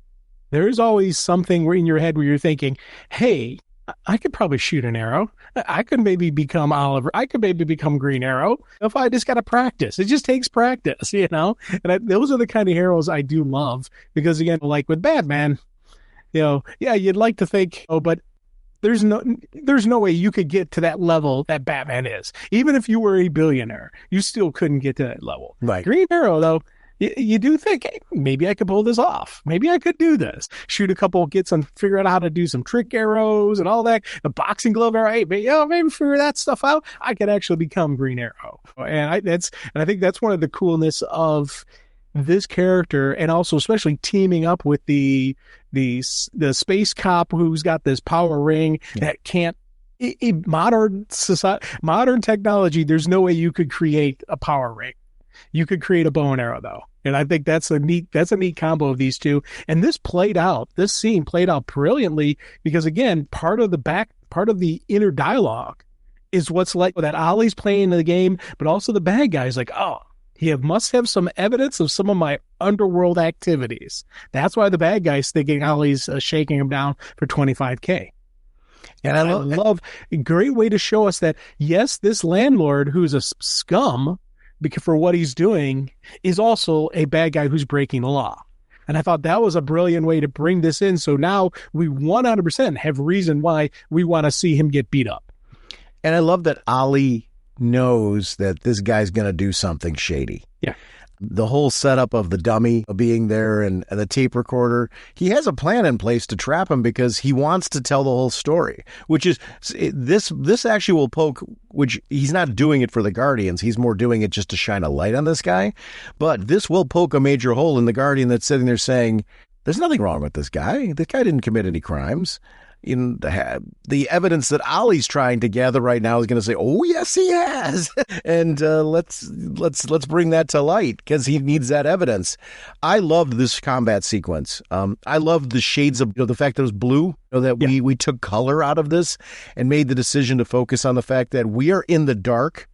there is always something in your head where you're thinking, hey, I could probably shoot an arrow. I could maybe become Oliver. I could maybe become Green Arrow if I just got to practice. It just takes practice, you know? And those are the kind of heroes I do love because, again, like with Batman, you know, yeah, you'd like to think, oh, but there's no way you could get to that level that Batman is. Even if you were a billionaire, you still couldn't get to that level. Right. Green Arrow, though, you do think, hey, maybe I could pull this off. Maybe I could do this. Shoot a couple, figure out how to do some trick arrows and all that. The boxing glove arrow, hey, maybe figure that stuff out. I could actually become Green Arrow. And I think that's one of the coolness of this character, and also especially teaming up with the space cop who's got this power ring that can't. In modern technology, there's no way you could create a power ring. You could create a bow and arrow, though. And I think that's a neat combo of these two. And this scene played out brilliantly because, again, part of the inner dialogue is what's like that Ollie's playing the game, but also the bad guy's like, oh, he must have some evidence of some of my underworld activities. That's why the bad guy's thinking Ollie's shaking him down for $25K. And I love a great way to show us that, yes, this landlord who's a scum because for what he's doing is also a bad guy who's breaking the law. And I thought that was a brilliant way to bring this in. So now we 100% have reason why we want to see him get beat up. And I love that Ollie knows that this guy's going to do something shady. Yeah. The whole setup of the dummy being there and the tape recorder, he has a plan in place to trap him because he wants to tell the whole story, which is this actually will poke, which he's not doing it for the Guardians. He's more doing it just to shine a light on this guy. But this will poke a major hole in the Guardian that's sitting there saying, there's nothing wrong with this guy. This guy didn't commit any crimes. In the evidence that Ollie's trying to gather right now is going to say, "Oh yes, he has," and let's bring that to light because he needs that evidence. I loved this combat sequence. I loved the shades of the fact that it was blue. That we took color out of this and made the decision to focus on the fact that we are in the dark.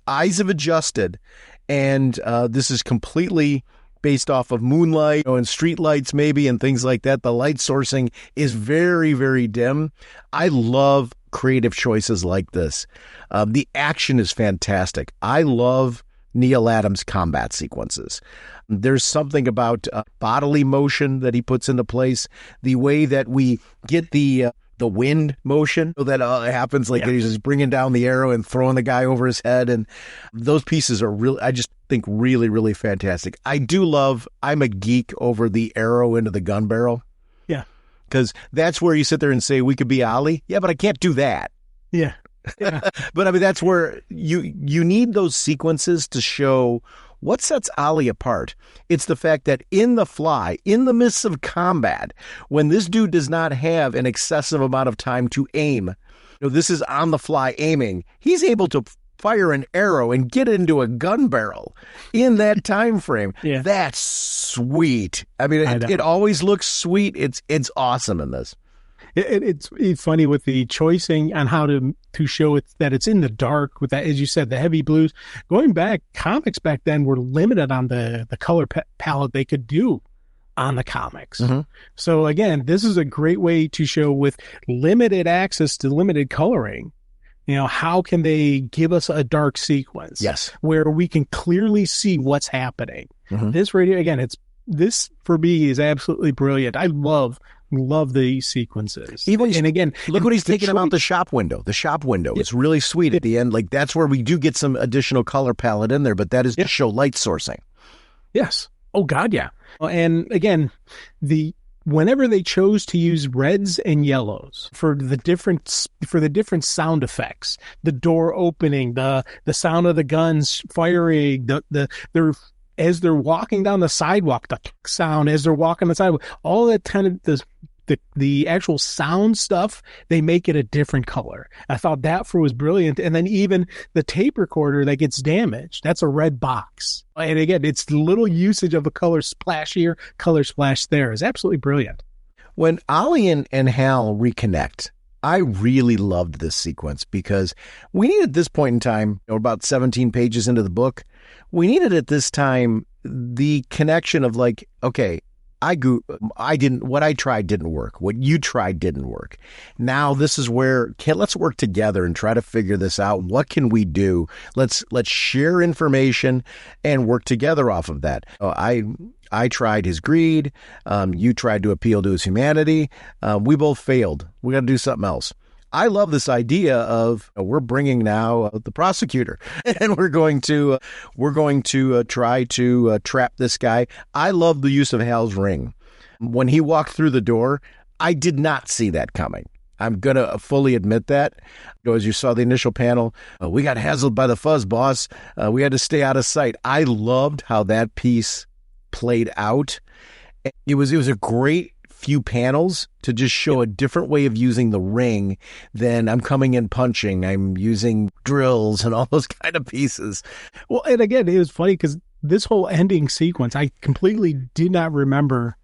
Eyes have adjusted, and this is completely based off of moonlight and street lights maybe and things like that. The light sourcing is very, very dim. I love creative choices like this. The action is fantastic. I love Neil Adams' combat sequences. There's something about bodily motion that he puts into place. The way that we get the wind motion that happens, like he's just bringing down the arrow and throwing the guy over his head. And those pieces are really, I just think really, really fantastic. I'm a geek over the arrow into the gun barrel. Yeah. Because that's where you sit there and say, we could be Ollie. Yeah, but I can't do that. Yeah. But I mean, that's where you need those sequences to show what sets Ollie apart. It's the fact that in the midst of combat, when this dude does not have an excessive amount of time to aim, this is on the fly aiming, he's able to fire an arrow and get into a gun barrel in that time frame. Yeah. That's sweet. I mean, it always looks sweet. It's awesome in this. It's funny with the choicing on how to show it that it's in the dark with that, as you said, the heavy blues. Going back, comics back then were limited on the color palette they could do on the comics. Mm-hmm. So again, this is a great way to show with limited access to limited coloring. How can they give us a dark sequence? Yes. Where we can clearly see what's happening. Mm-hmm. This for me is absolutely brilliant. I love the sequences. And again, look what he's taking about the shop window. The shop window is really sweet at the end. Like that's where we do get some additional color palette in there, but that is to show light sourcing. Yes. Oh God, yeah. And again, whenever they chose to use reds and yellows for the different sound effects, the door opening, the sound of the guns firing, as they're walking down the sidewalk, the sound as they're walking the sidewalk, all that kind of the actual sound stuff, they make it a different color. I thought that was brilliant. And then even the tape recorder that gets damaged, that's a red box. And again, it's the little usage of a color splash here, color splash there is absolutely brilliant. When Ollie and Hal reconnect, I really loved this sequence because we needed at this point in time, about 17 pages into the book, we needed at this time the connection of like, okay, what I tried didn't work. What you tried didn't work. Now this is where let's work together and try to figure this out. What can we do? Let's share information and work together off of that. I tried his greed. You tried to appeal to his humanity. We both failed. We got to do something else. I love this idea of we're bringing now the prosecutor, and we're going to try to trap this guy. I love the use of Hal's ring. When he walked through the door, I did not see that coming. I'm going to fully admit that. As you saw the initial panel, we got hassled by the fuzz, boss. We had to stay out of sight. I loved how that piece played out. It was a great few panels to just show a different way of using the ring than I'm coming in punching. I'm using drills and all those kind of pieces. Well, and again, it was funny because this whole ending sequence, I completely did not remember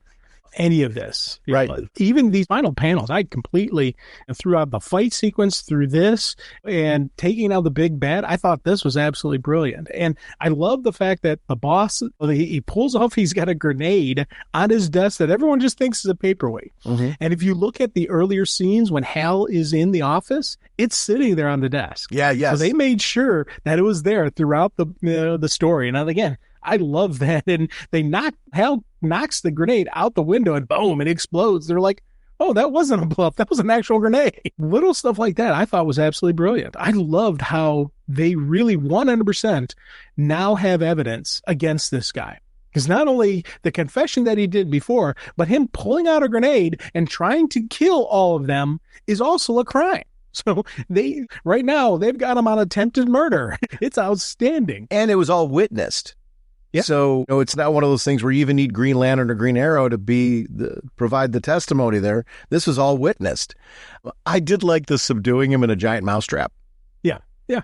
any of this. Right. Even these final panels, I completely, throughout the fight sequence, through this, and taking out the big bad, I thought this was absolutely brilliant. And I love the fact that the boss, he pulls off, he's got a grenade on his desk that everyone just thinks is a paperweight. Mm-hmm. And if you look at the earlier scenes when Hal is in the office, it's sitting there on the desk. Yeah, yes. So they made sure that it was there throughout the story. And again, I love that. And Hal knocks the grenade out the window and boom, it explodes. They're like, oh, that wasn't a bluff. That was an actual grenade. Little stuff like that I thought was absolutely brilliant. I loved how they really 100% now have evidence against this guy. Because not only the confession that he did before, but him pulling out a grenade and trying to kill all of them is also a crime. So right now, they've got him on attempted murder. It's outstanding. And it was all witnessed. Yeah. So it's not one of those things where you even need Green Lantern or Green Arrow to provide the testimony there. This was all witnessed. I did like the subduing him in a giant mousetrap. Yeah. Yeah.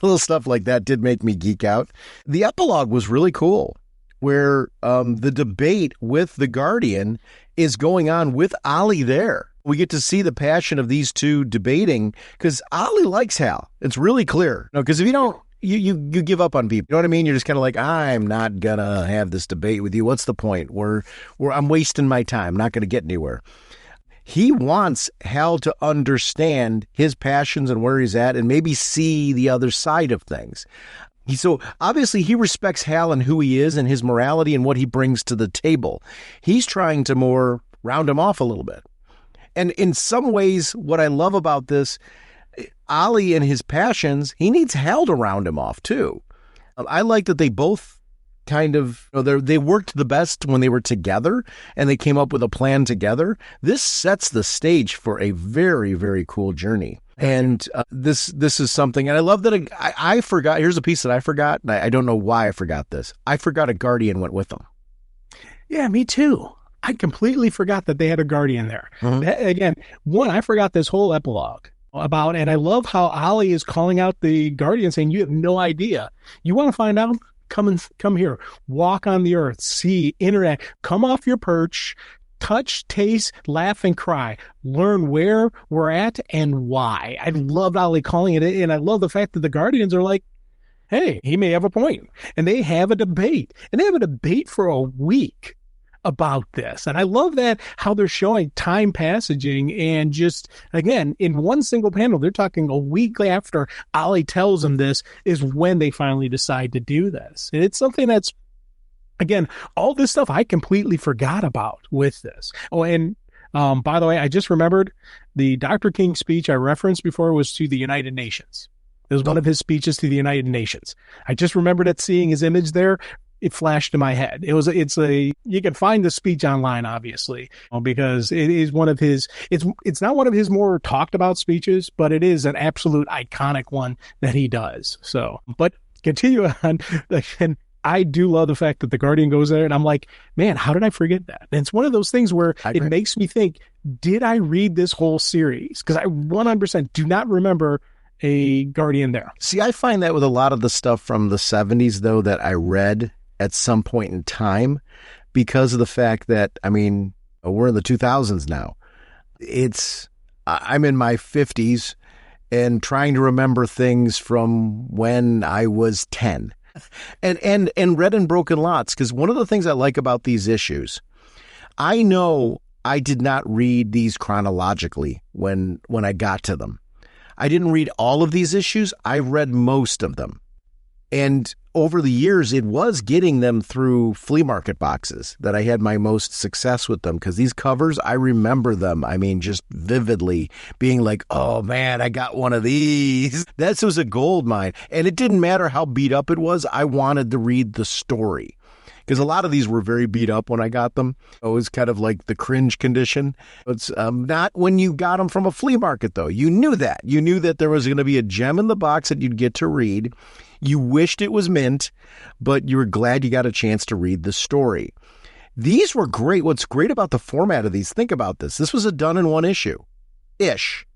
Little stuff like that did make me geek out. The epilogue was really cool, where the debate with the Guardian is going on with Ollie there. We get to see the passion of these two debating because Ollie likes Hal. It's really clear. Because if you don't, you give up on people. You know what I mean? You're just kind of like, I'm not going to have this debate with you. What's the point? I'm wasting my time. I'm not going to get anywhere. He wants Hal to understand his passions and where he's at and maybe see the other side of things. So obviously he respects Hal and who he is and his morality and what he brings to the table. He's trying to more round him off a little bit. And in some ways, what I love about this, Ollie and his passions, he needs Hal to round him off too. I like that they both kind of, they worked the best when they were together and they came up with a plan together. This sets the stage for a very, very cool journey. And this is something, and I love that I forgot, here's a piece that I forgot, and I don't know why I forgot this. I forgot a Guardian went with them. Yeah, me too. I completely forgot that they had a Guardian there. Mm-hmm. I forgot this whole epilogue about, and I love how Ollie is calling out the Guardian saying, you have no idea. You want to find out? Come here, walk on the earth, see, interact, come off your perch, touch, taste, laugh, and cry. Learn where we're at and why. I love Ollie calling it, and I love the fact that the Guardians are like, hey, he may have a point. And they have a debate. And they have a debate for a week about this. And I love that how they're showing time passaging and just, again, in one single panel, they're talking a week after Ollie tells them this is when they finally decide to do this. And it's something that's, again, all this stuff I completely forgot about with this. Oh, and by the way, I just remembered the Dr. King speech I referenced before was to the United Nations. It was one of his speeches to the United Nations. I just remembered it, seeing his image there. It flashed in my head. You can find the speech online, obviously, because it is one of his, it's not one of his more talked about speeches, but it is an absolute iconic one that he does. So, but continue on. And I do love the fact that the Guardian goes there and I'm like, man, how did I forget that? And it's one of those things where it makes me think, did I read this whole series? Because I 100% do not remember a Guardian there. See, I find that with a lot of the stuff from the 70s, though, that I read at some point in time, because of the fact that, I mean, we're in the 2000s now. I'm in my 50s and trying to remember things from when I was 10 and read in broken lots. Because one of the things I like about these issues I know I did not read these chronologically when I got to them. I didn't read all of these issues. I read most of them. And over the years, it was getting them through flea market boxes that I had my most success with them, because these covers, I remember them. I mean, just vividly being like, oh man, I got one of these. That was a gold mine. And it didn't matter how beat up it was. I wanted to read the story, because a lot of these were very beat up when I got them. It was kind of like the cringe condition. It's not when you got them from a flea market, though. You knew that. You knew that there was going to be a gem in the box that you'd get to read. You wished it was mint, but you were glad you got a chance to read the story. These were great. What's great about the format of these, think about this. This was a done-in-one issue-ish.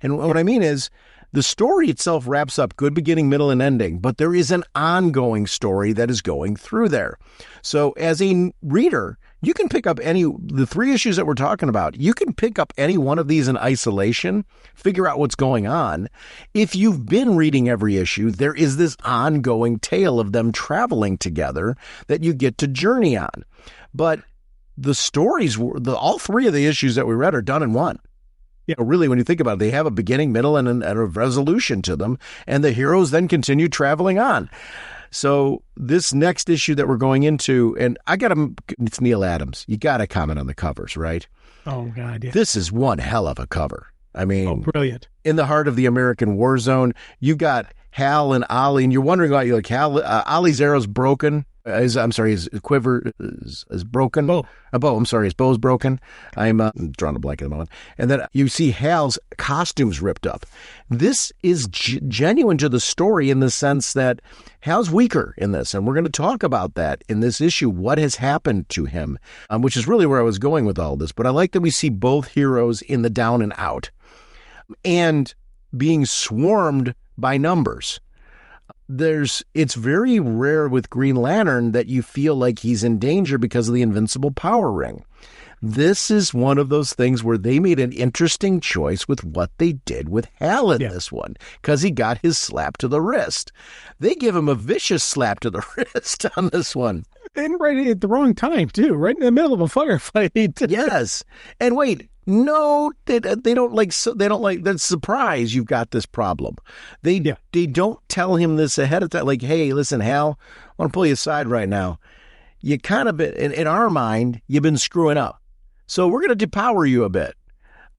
And what I mean is, the story itself wraps up good beginning, middle, and ending, but there is an ongoing story that is going through there. So as a reader, you can pick up the 3 issues that we're talking about. You can pick up any one of these in isolation, figure out what's going on. If you've been reading every issue, there is this ongoing tale of them traveling together that you get to journey on. But the stories, all 3 of the issues that we read are done in one. Yeah, really, when you think about it, they have a beginning, middle, and a resolution to them, and the heroes then continue traveling on. So this next issue that we're going into, and it's Neil Adams. You got to comment on the covers, right? Oh, God, yeah. This is one hell of a cover. I mean, brilliant. In the heart of the American war zone, you got Hal and Ollie, and you're wondering why you're like, Ollie's arrow's broken. His quiver is broken. His bow's broken. I'm drawing a blank at the moment. And then you see Hal's costume's ripped up. This is genuine to the story in the sense that Hal's weaker in this. And we're going to talk about that in this issue, what has happened to him, which is really where I was going with all this. But I like that we see both heroes in the down and out and being swarmed by numbers. It's very rare with Green Lantern that you feel like he's in danger because of the invincible power ring. This is one of those things where they made an interesting choice with what they did with Hal in this one, because he got his slap to the wrist. They give him a vicious slap to the wrist on this one. And right at the wrong time, too, right in the middle of a firefight. Yes. And wait, no, they don't like that surprise you've got this problem. They don't tell him this ahead of time. Like, hey, listen, Hal, I want to pull you aside right now. You kind of, in our mind, you've been screwing up. So we're going to depower you a bit.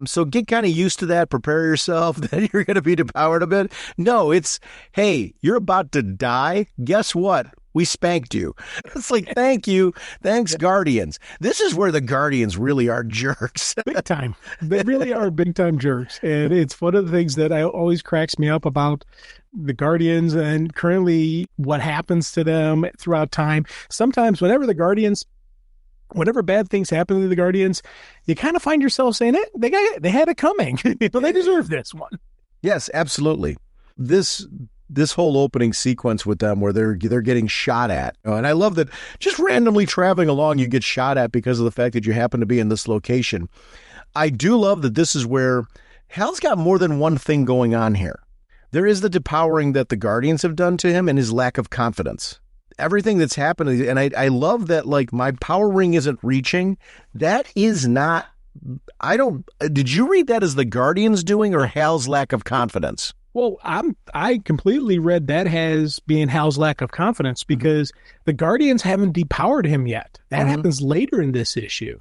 So get kind of used to that. Prepare yourself that you're going to be depowered a bit. No, it's, hey, you're about to die. Guess what? We spanked you. It's like, thank you. Thanks, Guardians. This is where the Guardians really are jerks. Big time. They really are big time jerks. And it's one of the things that always cracks me up about the Guardians and currently what happens to them throughout time. Sometimes whenever bad things happen to the Guardians, you kind of find yourself saying, they had it coming. They deserve this one. Yes, absolutely. This whole opening sequence with them where they're getting shot at. And I love that just randomly traveling along, you get shot at because of the fact that you happen to be in this location. I do love that this is where Hal's got more than one thing going on here. There is the depowering that the Guardians have done to him and his lack of confidence. Everything that's happening, and I love that, like, my power ring isn't reaching. That is not, did you read that as the Guardians doing or Hal's lack of confidence? Well, I completely read that as being Hal's lack of confidence because the Guardians haven't depowered him yet. That happens later in this issue.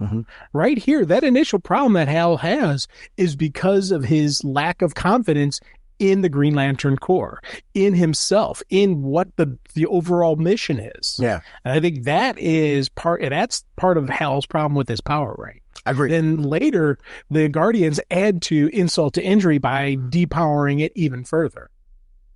Right here, that initial problem that Hal has is because of his lack of confidence in the Green Lantern Corps, in himself, in what the overall mission is. Yeah. And I think that's part of Hal's problem with his power ring. I agree. Then later, the Guardians add to insult to injury by depowering it even further.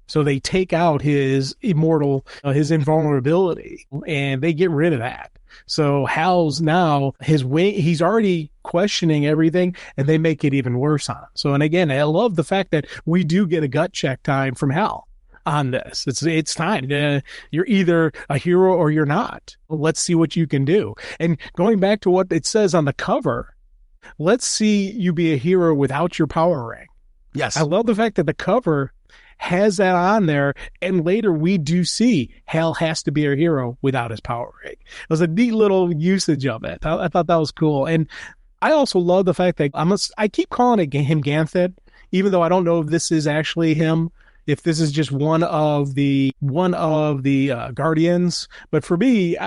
So they take out his his invulnerability, and they get rid of that. So Hal's now, he's already questioning everything, and they make it even worse on him. So, and again, I love the fact that we do get a gut check time from Hal on this. It's time. You're either a hero or you're not. Let's see what you can do. And going back to what it says on the cover, let's see you be a hero without your power ring. Yes. I love the fact that the cover has that on there. And later we do see Hal has to be a hero without his power ring. It was a neat little usage of it. I thought that was cool. And I also love the fact that I keep calling it him Ganthet, even though I don't know if this is actually him, if this is just one of the Guardians. But for me,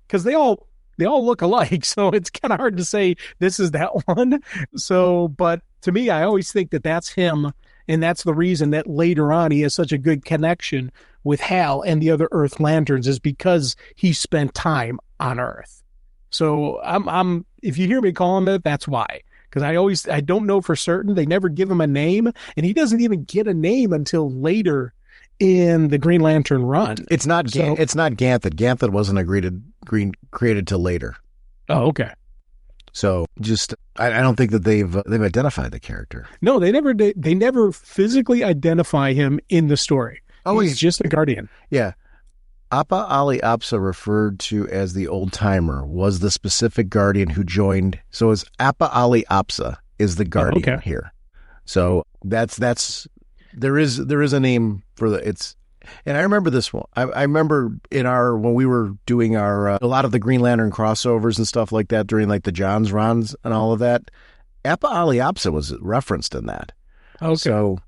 because they all look alike, so it's kind of hard to say this is that one. So, but to me, I always think that that's him, and that's the reason that later on he has such a good connection with Hal and the other Earth Lanterns, is because he spent time on Earth. So I'm if you hear me call him that, that's why. Because I don't know for certain. They never give him a name, and he doesn't even get a name until later in the Green Lantern run. It's not Ganthet. Ganthet wasn't created till later. Oh, okay. So just I don't think that they've identified the character. No, they never physically identify him in the story. Oh, he's just a Guardian. Yeah. Appa Ali Apsa, referred to as the old timer, was the specific Guardian who joined. So it's Appa Ali Apsa is the Guardian here. So that's there is a name for it's. And I remember this one. I remember when we were doing a lot of the Green Lantern crossovers and stuff like that during like the Johns runs and all of that. Appa Ali Apsa was referenced in that. Okay. So.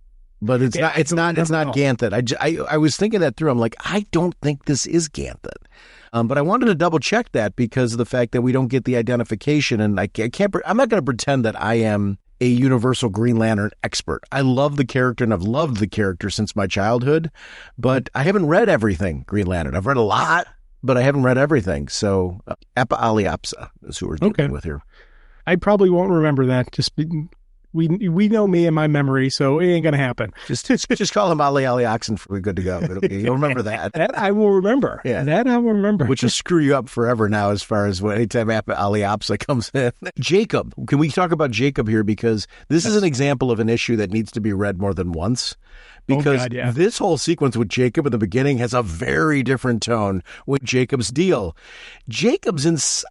But it's not Ganthet. I was thinking that through. I'm like, I don't think this is Ganthet. But I wanted to double check that because of the fact that we don't get the identification, and I'm not going to pretend that I am a universal Green Lantern expert. I love the character, and I've loved the character since my childhood, but I haven't read everything Green Lantern. I've read a lot, but I haven't read everything. So Appa Ali Apsa is who we're dealing with here. I probably won't remember that. We know me and my memory, so it ain't gonna happen. Just call him Ali Oxen for we're good to go. You'll remember that. That I will remember. Yeah, that I will remember. Which will screw you up forever now, as far as anytime Ali Apsa comes in. Jacob, can we talk about Jacob here, because this is an example of an issue that needs to be read more than once. Because this whole sequence with Jacob at the beginning has a very different tone with Jacob's deal.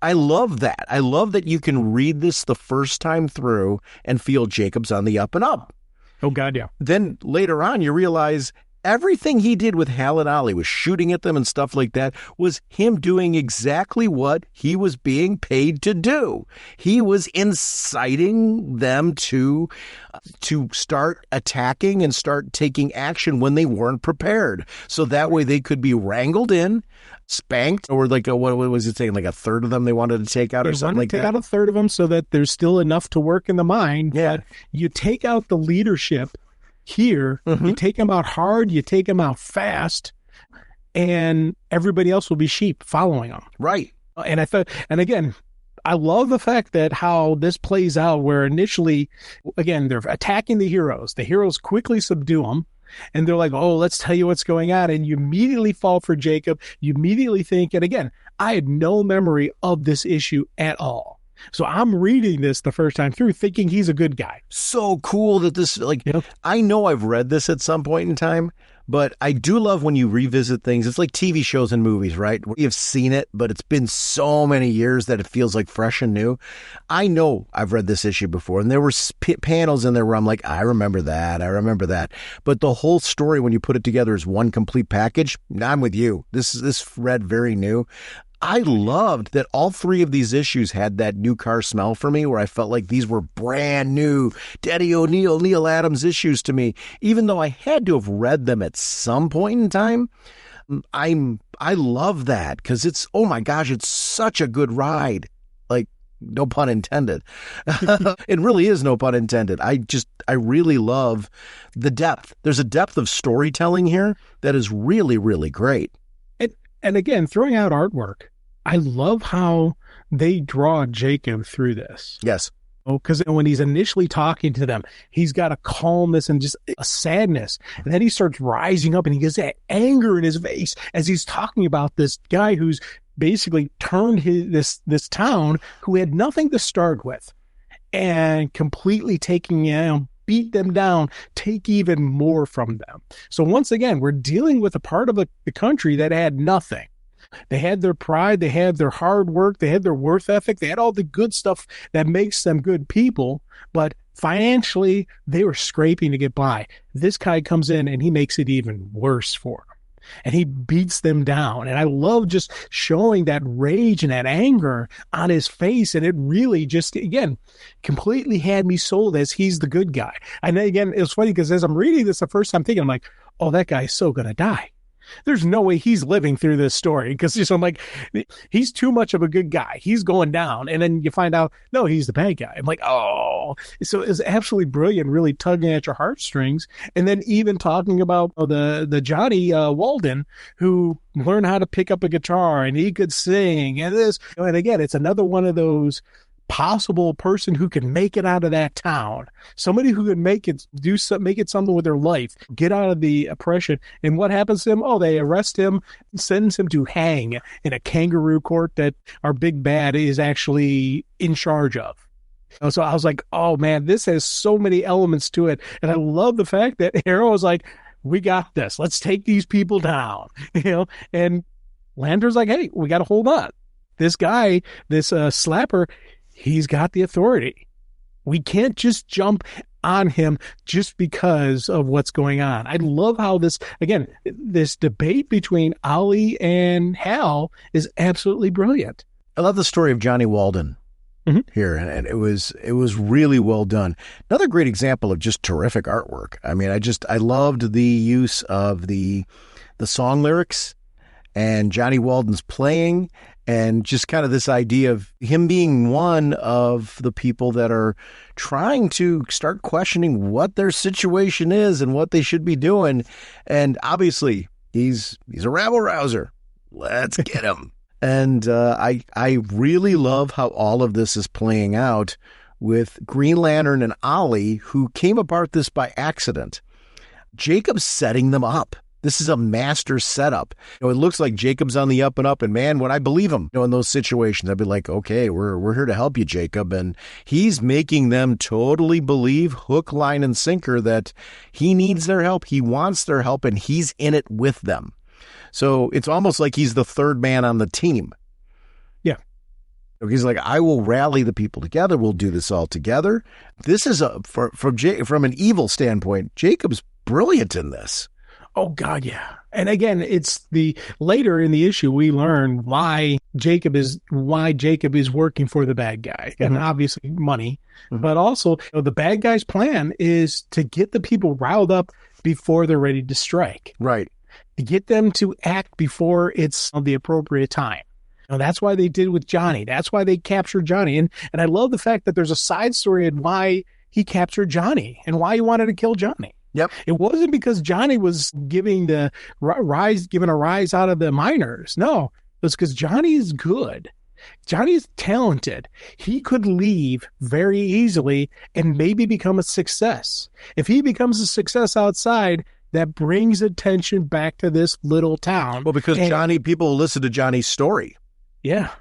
I love that. I love that you can read this the first time through and feel Jacob's on the up and up. Oh, God, yeah. Then later on, you realize everything he did with Hal and Ollie, was shooting at them and stuff like that, was him doing exactly what he was being paid to do. He was inciting them to start attacking and start taking action when they weren't prepared. So that way they could be wrangled in, spanked, or like what was it saying? Like a third of them they wanted to take out, or something like that. Take out a third of them so that there's still enough to work in the mind. Yeah. But you take out the leadership here, you take them out hard, you take them out fast, and everybody else will be sheep following them. Right. And again, I love the fact that how this plays out, where initially, again, they're attacking the heroes. The heroes quickly subdue them, and they're like, oh, let's tell you what's going on. And you immediately fall for Jacob. You immediately think, and again, I had no memory of this issue at all. So I'm reading this the first time through thinking he's a good guy. So cool that this, I know I've read this at some point in time, but I do love when you revisit things. It's like TV shows and movies, right? You've seen it, but it's been so many years that it feels like fresh and new. I know I've read this issue before, and there were panels in there where I'm like, I remember that. But the whole story, when you put it together as one complete package, I'm with you. This read very new. I loved that all three of these issues had that new car smell for me, where I felt like these were brand new Daddy O'Neill, Neil Adams issues to me, even though I had to have read them at some point in time. I love that, because it's, oh my gosh, it's such a good ride. Like, no pun intended. It really is no pun intended. I really love the depth. There's a depth of storytelling here that is really, really great. And again, throwing out artwork, I love how they draw Jacob through this. Yes. Oh, because when he's initially talking to them, he's got a calmness and just a sadness. And then he starts rising up and he gets that anger in his face as he's talking about this guy who's basically turned this town, who had nothing to start with, and completely taking beat them down, take even more from them. So once again, we're dealing with a part of the country that had nothing. They had their pride, they had their hard work, they had their work ethic, they had all the good stuff that makes them good people, but Financially, they were scraping to get by. This guy comes in and he makes it even worse for them. And he beats them down. And I love just showing that rage and that anger on his face. And it really just, again, completely had me sold as he's the good guy. And then again, it was funny because as I'm reading this the first time thinking, I'm like, oh, that guy is so going to die. There's no way he's living through this story because I'm like, he's too much of a good guy. He's going down. And then you find out, no, he's the bad guy. I'm like, oh, so it's absolutely brilliant, really tugging at your heartstrings. And then even talking about the Johnny Walden, who learned how to pick up a guitar and he could sing and this. And again, it's another one of those possible person who can make it out of that town, somebody who can make it something with their life, get out of the oppression. And what happens to him? Oh, they arrest him, sends him to hang in a kangaroo court that our big bad is actually in charge of. So I was like, oh man, this has so many elements to it. And I love the fact that Arrow was like, we got this. Let's take these people down, and Lantern's like, hey, we got to hold on. This guy, this slapper, he's got the authority. We can't just jump on him just because of what's going on. I love how this debate between Ollie and Hal is absolutely brilliant. I love the story of Johnny Walden here, and it was really well done. Another great example of just terrific artwork. I mean, I loved the use of the song lyrics and Johnny Walden's playing, and just kind of this idea of him being one of the people that are trying to start questioning what their situation is and what they should be doing. And obviously, he's a rabble-rouser. Let's get him. And I really love how all of this is playing out with Green Lantern and Ollie, who came apart this by accident. Jacob's setting them up. This is a master setup. It looks like Jacob's on the up and up, and man, when I believe him, in those situations, I'd be like, okay, we're here to help you, Jacob. And he's making them totally believe, hook, line, and sinker, that he needs their help, he wants their help, and he's in it with them. So it's almost like he's the third man on the team. Yeah. He's like, I will rally the people together. We'll do this all together. This is from an evil standpoint, Jacob's brilliant in this. Oh God, yeah. And again, it's later in the issue we learn why Jacob is working for the bad guy, and obviously money, but also the bad guy's plan is to get the people riled up before they're ready to strike. Right. To get them to act before it's the appropriate time. That's why they did with Johnny. That's why they captured Johnny. And I love the fact that there's a side story on why he captured Johnny and why he wanted to kill Johnny. Yep. It wasn't because Johnny was giving a rise out of the miners. No, it was because Johnny is good. Johnny is talented. He could leave very easily and maybe become a success. If he becomes a success outside, that brings attention back to this little town. Well, because people listen to Johnny's story. Yeah.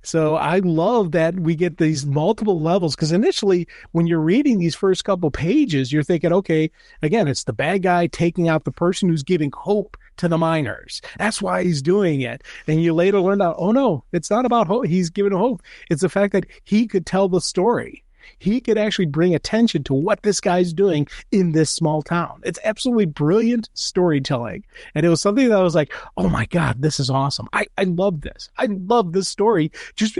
So I love that we get these multiple levels, because initially when you're reading these first couple pages, you're thinking, okay, again, it's the bad guy taking out the person who's giving hope to the miners. That's why he's doing it. And you later learn out, oh no, it's not about hope. He's giving hope. It's the fact that he could tell the story. He could actually bring attention to what this guy's doing in this small town. It's absolutely brilliant storytelling. And it was something that I was like, oh my God, this is awesome. I love this. I love this story.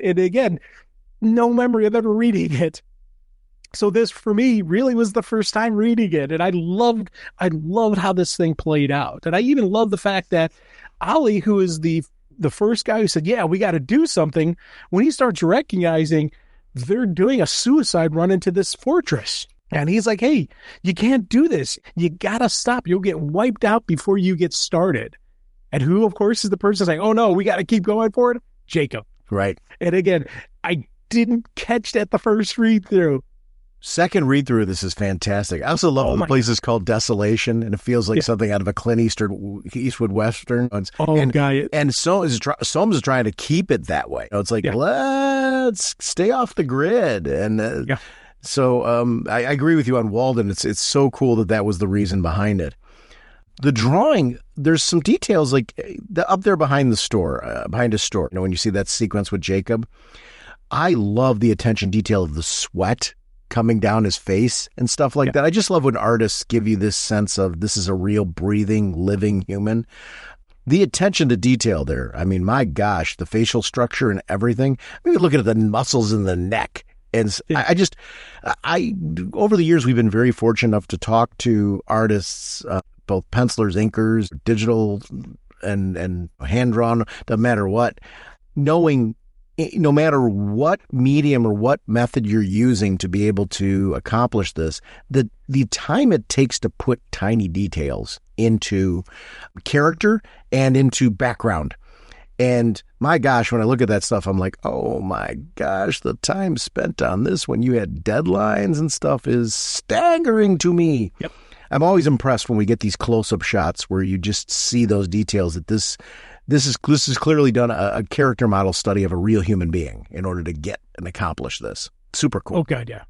And again, no memory of ever reading it. So this for me really was the first time reading it. And I loved how this thing played out. And I even love the fact that Ollie, who is the first guy who said, yeah, we got to do something, when he starts recognizing they're doing a suicide run into this fortress. And he's like, hey, you can't do this. You got to stop. You'll get wiped out before you get started. And who, of course, is the person saying, oh, no, we got to keep going for it? Jacob. Right. And again, I didn't catch that the first read through. Second read through, this is fantastic. I also love the place is called Desolation, and it feels like something out of a Clint Eastwood Western. And Soames is trying to keep it that way. It's like, let's stay off the grid. And so I agree with you on Walden. It's so cool that was the reason behind it. The drawing, there's some details like up there behind the store, behind his store. When you see that sequence with Jacob, I love the attention detail of the sweat coming down his face and stuff like that. I just love when artists give you this sense of this is a real breathing, living human. The attention to detail there. I mean, my gosh, the facial structure and everything. Maybe look at the muscles in the neck. And I over the years, we've been very fortunate enough to talk to artists, both pencilers, inkers, digital and hand-drawn, doesn't matter what, knowing no matter what medium or what method you're using to be able to accomplish this, the time it takes to put tiny details into character and into background. And my gosh, when I look at that stuff, I'm like, oh my gosh, the time spent on this when you had deadlines and stuff is staggering to me. Yep. I'm always impressed when we get these close-up shots where you just see those details that this is clearly done a character model study of a real human being in order to get and accomplish this. Super cool. Oh, God, yeah.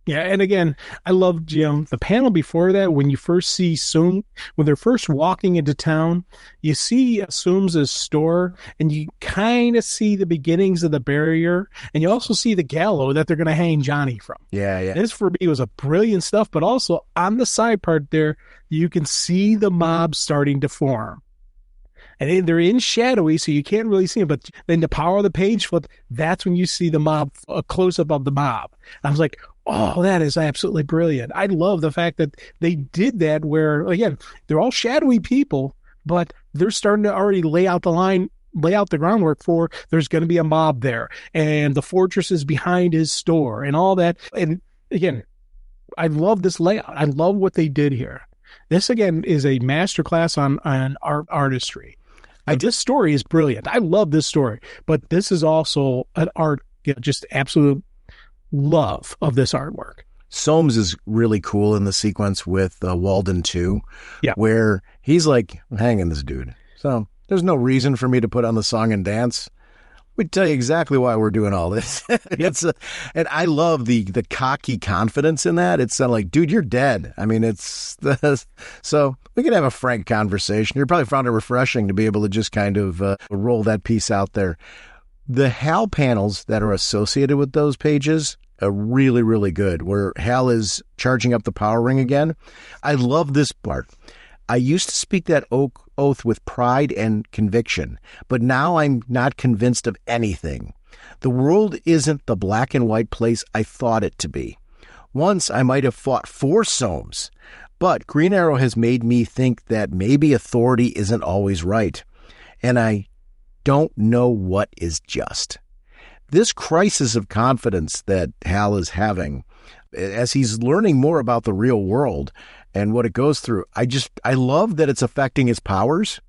Yeah, and again, I love, Jim, the panel before that, when you first see Soom, when they're first walking into town, you see Soom's store, and you kind of see the beginnings of the barrier, and you also see the gallows that they're going to hang Johnny from. Yeah, yeah. This, for me, was a brilliant stuff, but also on the side part there, you can see the mob starting to form. And they're in shadowy, so you can't really see them. But then the power of the page flip, that's when you see the mob, a close-up of the mob. I was like, oh, that is absolutely brilliant. I love the fact that they did that where, again, they're all shadowy people, but they're starting to already lay out the groundwork for there's going to be a mob there. And the fortress is behind his store and all that. And again, I love this layout. I love what they did here. This, again, is a masterclass on artistry. This story is brilliant. I love this story, but this is also an art, just absolute love of this artwork. Soames is really cool in the sequence with Walden too, where he's like hanging this dude. So there's no reason for me to put on the song and dance. We tell you exactly why we're doing all this. And I love the cocky confidence in that. It's like, dude, you're dead. I mean, so we can have a frank conversation. You probably found it refreshing to be able to just kind of roll that piece out there. The Hal panels that are associated with those pages are really, really good, where Hal is charging up the power ring again. I love this part. I used to speak that oath with pride and conviction, but now I'm not convinced of anything. The world isn't the black and white place I thought it to be. Once I might have fought for Soames, but Green Arrow has made me think that maybe authority isn't always right, and I don't know what is just. This crisis of confidence that Hal is having, as he's learning more about the real world and what it goes through, I love that it's affecting his powers,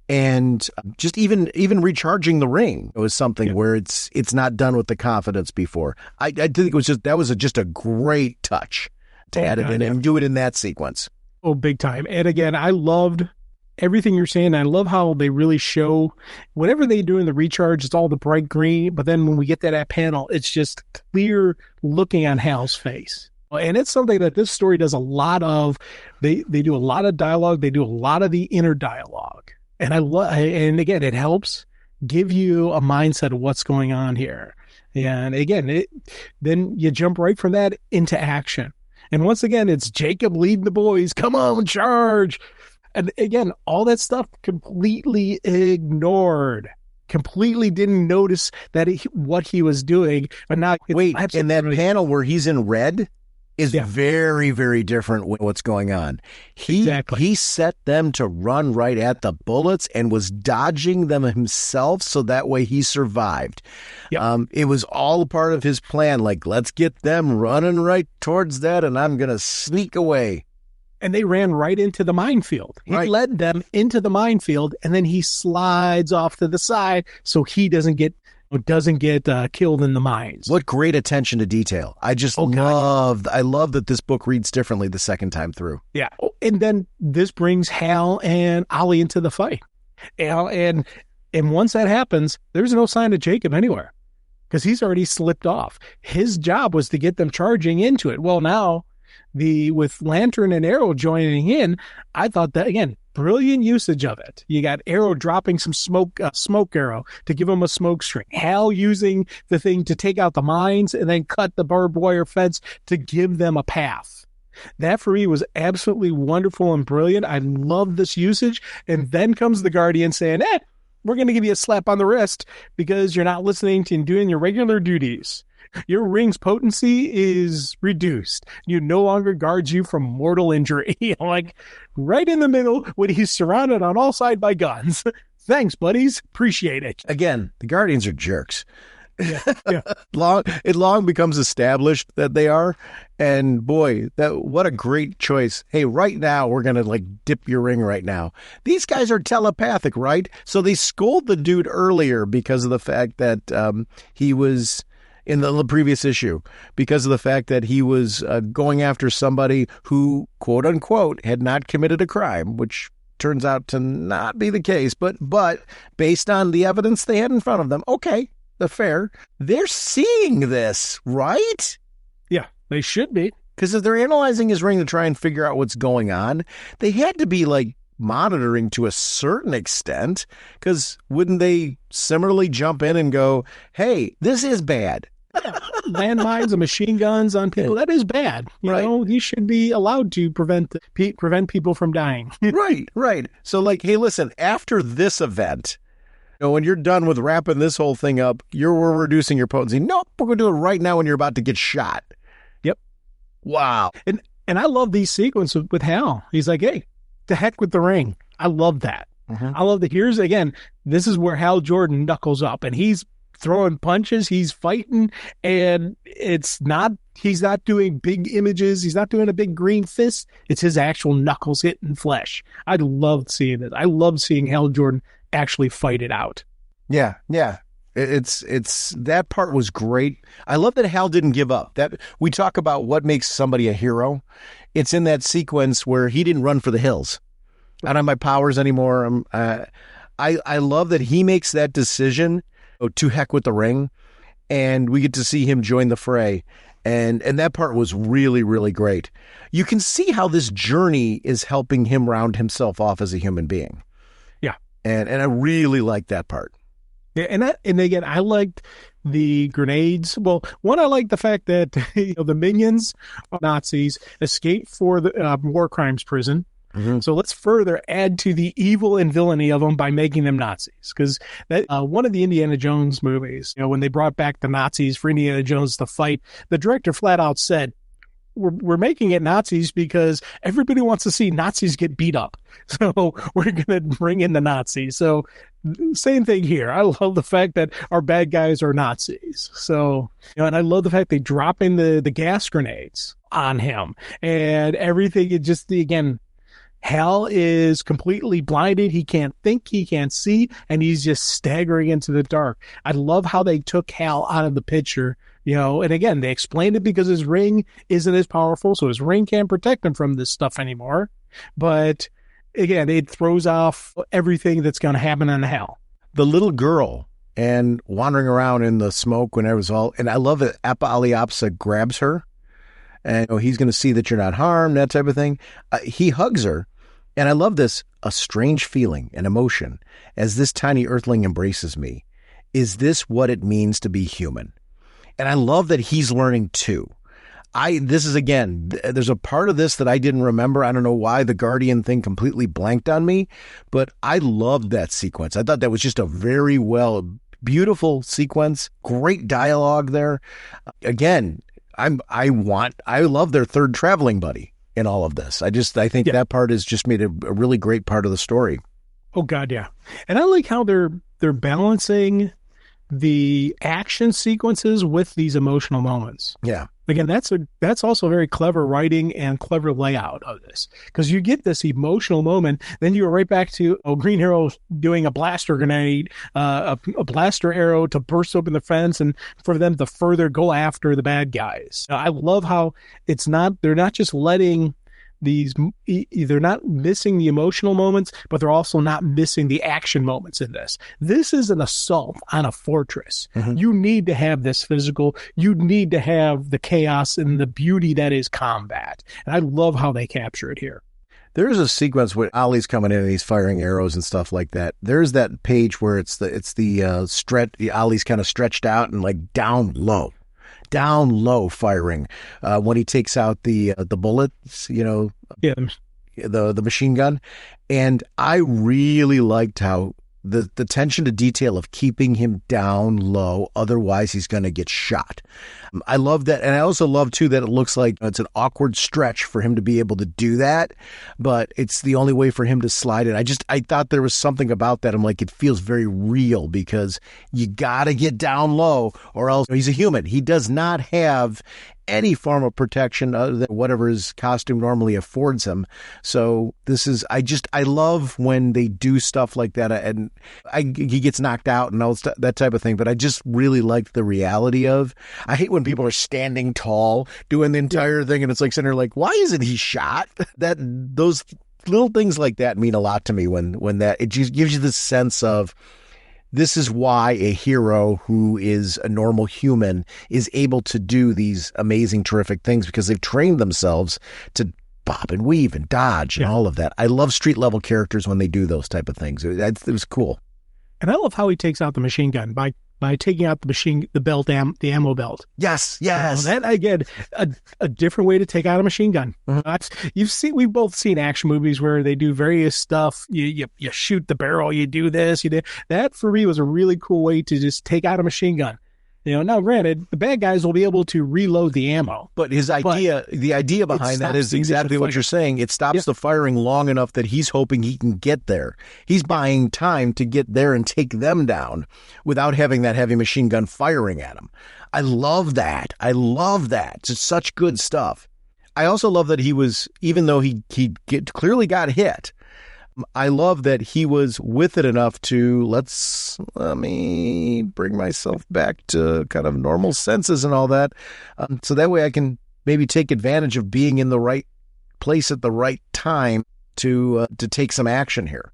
and just even recharging the ring was something where it's not done with the confidence before. I think it was just a great touch to add it in and do it in that sequence. Oh, big time. And again, I loved everything you're saying. I love how they really show whatever they do in the recharge, it's all the bright green, but then when we get to that panel, it's just clear looking on Hal's face. And it's something that this story does a lot of. They do a lot of dialogue. They do a lot of the inner dialogue. And and again, it helps give you a mindset of what's going on here. And again, then you jump right from that into action. And once again, it's Jacob leading the boys. Come on, charge. And again, all that stuff completely ignored. Completely didn't notice that what he was doing. But now, and that panel where he's in red is very, very different with what's going on. He set them to run right at the bullets and was dodging them himself, so that way he survived. Yep. It was all a part of his plan. Like, let's get them running right towards that, and I'm going to sneak away. And they ran right into the minefield. He led them into the minefield, and then he slides off to the side so he doesn't get killed in the mines. What great attention to detail. I just love that this book reads differently the second time through. Yeah. And then this brings Hal and Ollie into the fight. And once that happens, there's no sign of Jacob anywhere because he's already slipped off. His job was to get them charging into it. Well, now with Lantern and Arrow joining in, I thought that, again, brilliant usage of it. You got Arrow dropping some smoke arrow to give him a smoke screen. Hal using the thing to take out the mines and then cut the barbed wire fence to give them a path. That for me was absolutely wonderful and brilliant. I love this usage. And then comes the Guardian saying, we're going to give you a slap on the wrist because you're not listening to and doing your regular duties. Your ring's potency is reduced. You no longer guards you from mortal injury. Like right in the middle when he's surrounded on all sides by guns. Thanks, buddies. Appreciate it. Again, the Guardians are jerks. Yeah. It long becomes established that they are. And boy, what a great choice. Hey, right now, we're going to dip your ring right now. These guys are telepathic, right? So they scold the dude earlier because of the fact that he was in the previous issue, because of the fact that he was going after somebody who, quote unquote, had not committed a crime, which turns out to not be the case. But based on the evidence they had in front of them, okay, fair. They're seeing this, right? Yeah, they should be. Because if they're analyzing his ring to try and figure out what's going on, they had to be monitoring to a certain extent, because wouldn't they similarly jump in and go, hey, this is bad? Landmines and machine guns on people, that is bad. You know, he should be allowed to prevent people from dying. Right. So hey, listen, after this event, when you're done with wrapping this whole thing up, we're reducing your potency. Nope, we're going to do it right now when you're about to get shot. Yep. Wow. And I love these sequences with Hal. He's like, hey, to heck with the ring. I love that. Mm-hmm. I love that. Here's, again, this is where Hal Jordan knuckles up, and he's throwing punches, he's fighting, and he's not doing big images, he's not doing a big green fist, it's his actual knuckles hitting flesh. I loved seeing it. I loved seeing Hal Jordan actually fight it out. Yeah. It's that part was great. I love that Hal didn't give up. That we talk about what makes somebody a hero. It's in that sequence where he didn't run for the hills. I don't have my powers anymore. I love that he makes that decision to heck with the ring, and we get to see him join the fray. And that part was really, really great. You can see how this journey is helping him round himself off as a human being. Yeah. And I really like that part. Yeah, and again, I liked the grenades. Well, one, I like the fact that the minions, Nazis, escaped for the war crimes prison. Mm-hmm. So let's further add to the evil and villainy of them by making them Nazis. Because one of the Indiana Jones movies, when they brought back the Nazis for Indiana Jones to fight, the director flat out said, we're making it Nazis because everybody wants to see Nazis get beat up. So we're going to bring in the Nazis. So same thing here. I love the fact that our bad guys are Nazis. So, and I love the fact they drop in the gas grenades on him and everything. It just, again, Hal is completely blinded. He can't think, he can't see, and he's just staggering into the dark. I love how they took Hal out of the picture, and again, they explained it because his ring isn't as powerful, so his ring can't protect him from this stuff anymore. But again, it throws off everything that's going to happen in Hal. The little girl and wandering around in the smoke when it was all, and I love that Appa Aliapsa grabs her, and he's going to see that you're not harmed, that type of thing. He hugs her. And I love this, a strange feeling, an emotion, as this tiny earthling embraces me. Is this what it means to be human? And I love that he's learning too. This is, again, there's a part of this that I didn't remember. I don't know why the Guardian thing completely blanked on me, but I loved that sequence. I thought that was just a very beautiful sequence. Great dialogue there. Again, I love their third traveling buddy in all of this. I think that part has just made a really great part of the story. Oh God, yeah. And I like how they're balancing the action sequences with these emotional moments. Yeah. Again, that's also very clever writing and clever layout of this, because you get this emotional moment, then you go right back to Green Arrow doing a blaster grenade, a blaster arrow to burst open the fence, and for them to further go after the bad guys. I love how they're not just letting they're not missing the emotional moments, but they're also not missing the action moments in this. This is an assault on a fortress. Mm-hmm. You need to have this physical. You need to have the chaos and the beauty that is combat. And I love how they capture it here. There's a sequence where Ollie's coming in and he's firing arrows and stuff like that. There's that page where it's the stretch. Ollie's kind of stretched out and like down low firing when he takes out the bullets, the machine gun. And I really liked how the attention to detail of keeping him down low, otherwise he's going to get shot. I love that. And I also love too that it looks like it's an awkward stretch for him to be able to do that, but it's the only way for him to slide it. I thought there was something about that. I'm like, it feels very real because you got to get down low or else he's a human. He does not have any form of protection other than whatever his costume normally affords him. So I love when they do stuff like that, and he gets knocked out and all that type of thing. But I just really liked the reality of. I hate when people are standing tall doing the entire thing, and it's like sitting there like, why isn't he shot? Those little things like that mean a lot to me when that it just gives you this sense of. This is why a hero who is a normal human is able to do these amazing, terrific things because they've trained themselves to bob and weave and dodge and all of that. I love street level characters when they do those type of things. It was cool. And I love how he takes out the machine gun by taking out the ammo belt. Yes. That again, a different way to take out a machine gun. Mm-hmm. We've both seen action movies where they do various stuff. You shoot the barrel, you do this, you do that. For me was a really cool way to just take out a machine gun. Now granted, the bad guys will be able to reload the ammo. But the idea behind that is exactly what you're saying. It stops the firing long enough that he's hoping he can get there. He's buying time to get there and take them down without having that heavy machine gun firing at him. I love that. It's such good stuff. I also love that he was, even though he clearly got hit, I love that he was with it enough to let me bring myself back to kind of normal senses and all that. So that way I can maybe take advantage of being in the right place at the right time to take some action here.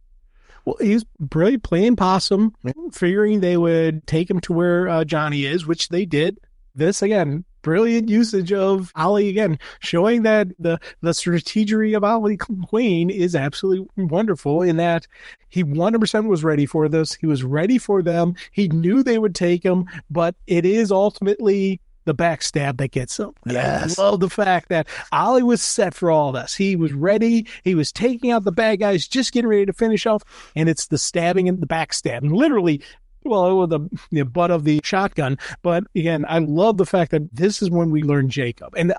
Well, he was really playing possum, figuring they would take him to where Johnny is, which they did. This, again, brilliant usage of Ollie, again, showing that the strategery of Ollie Queen is absolutely wonderful in that he 100% was ready for this. He was ready for them. He knew they would take him, but it is ultimately the backstab that gets him. Yes. I love the fact that Ollie was set for all this. He was ready. He was taking out the bad guys, just getting ready to finish off, and it's the stabbing and the backstab. And literally, with the butt of the shotgun. But again, I love the fact that this is when we learn Jacob. And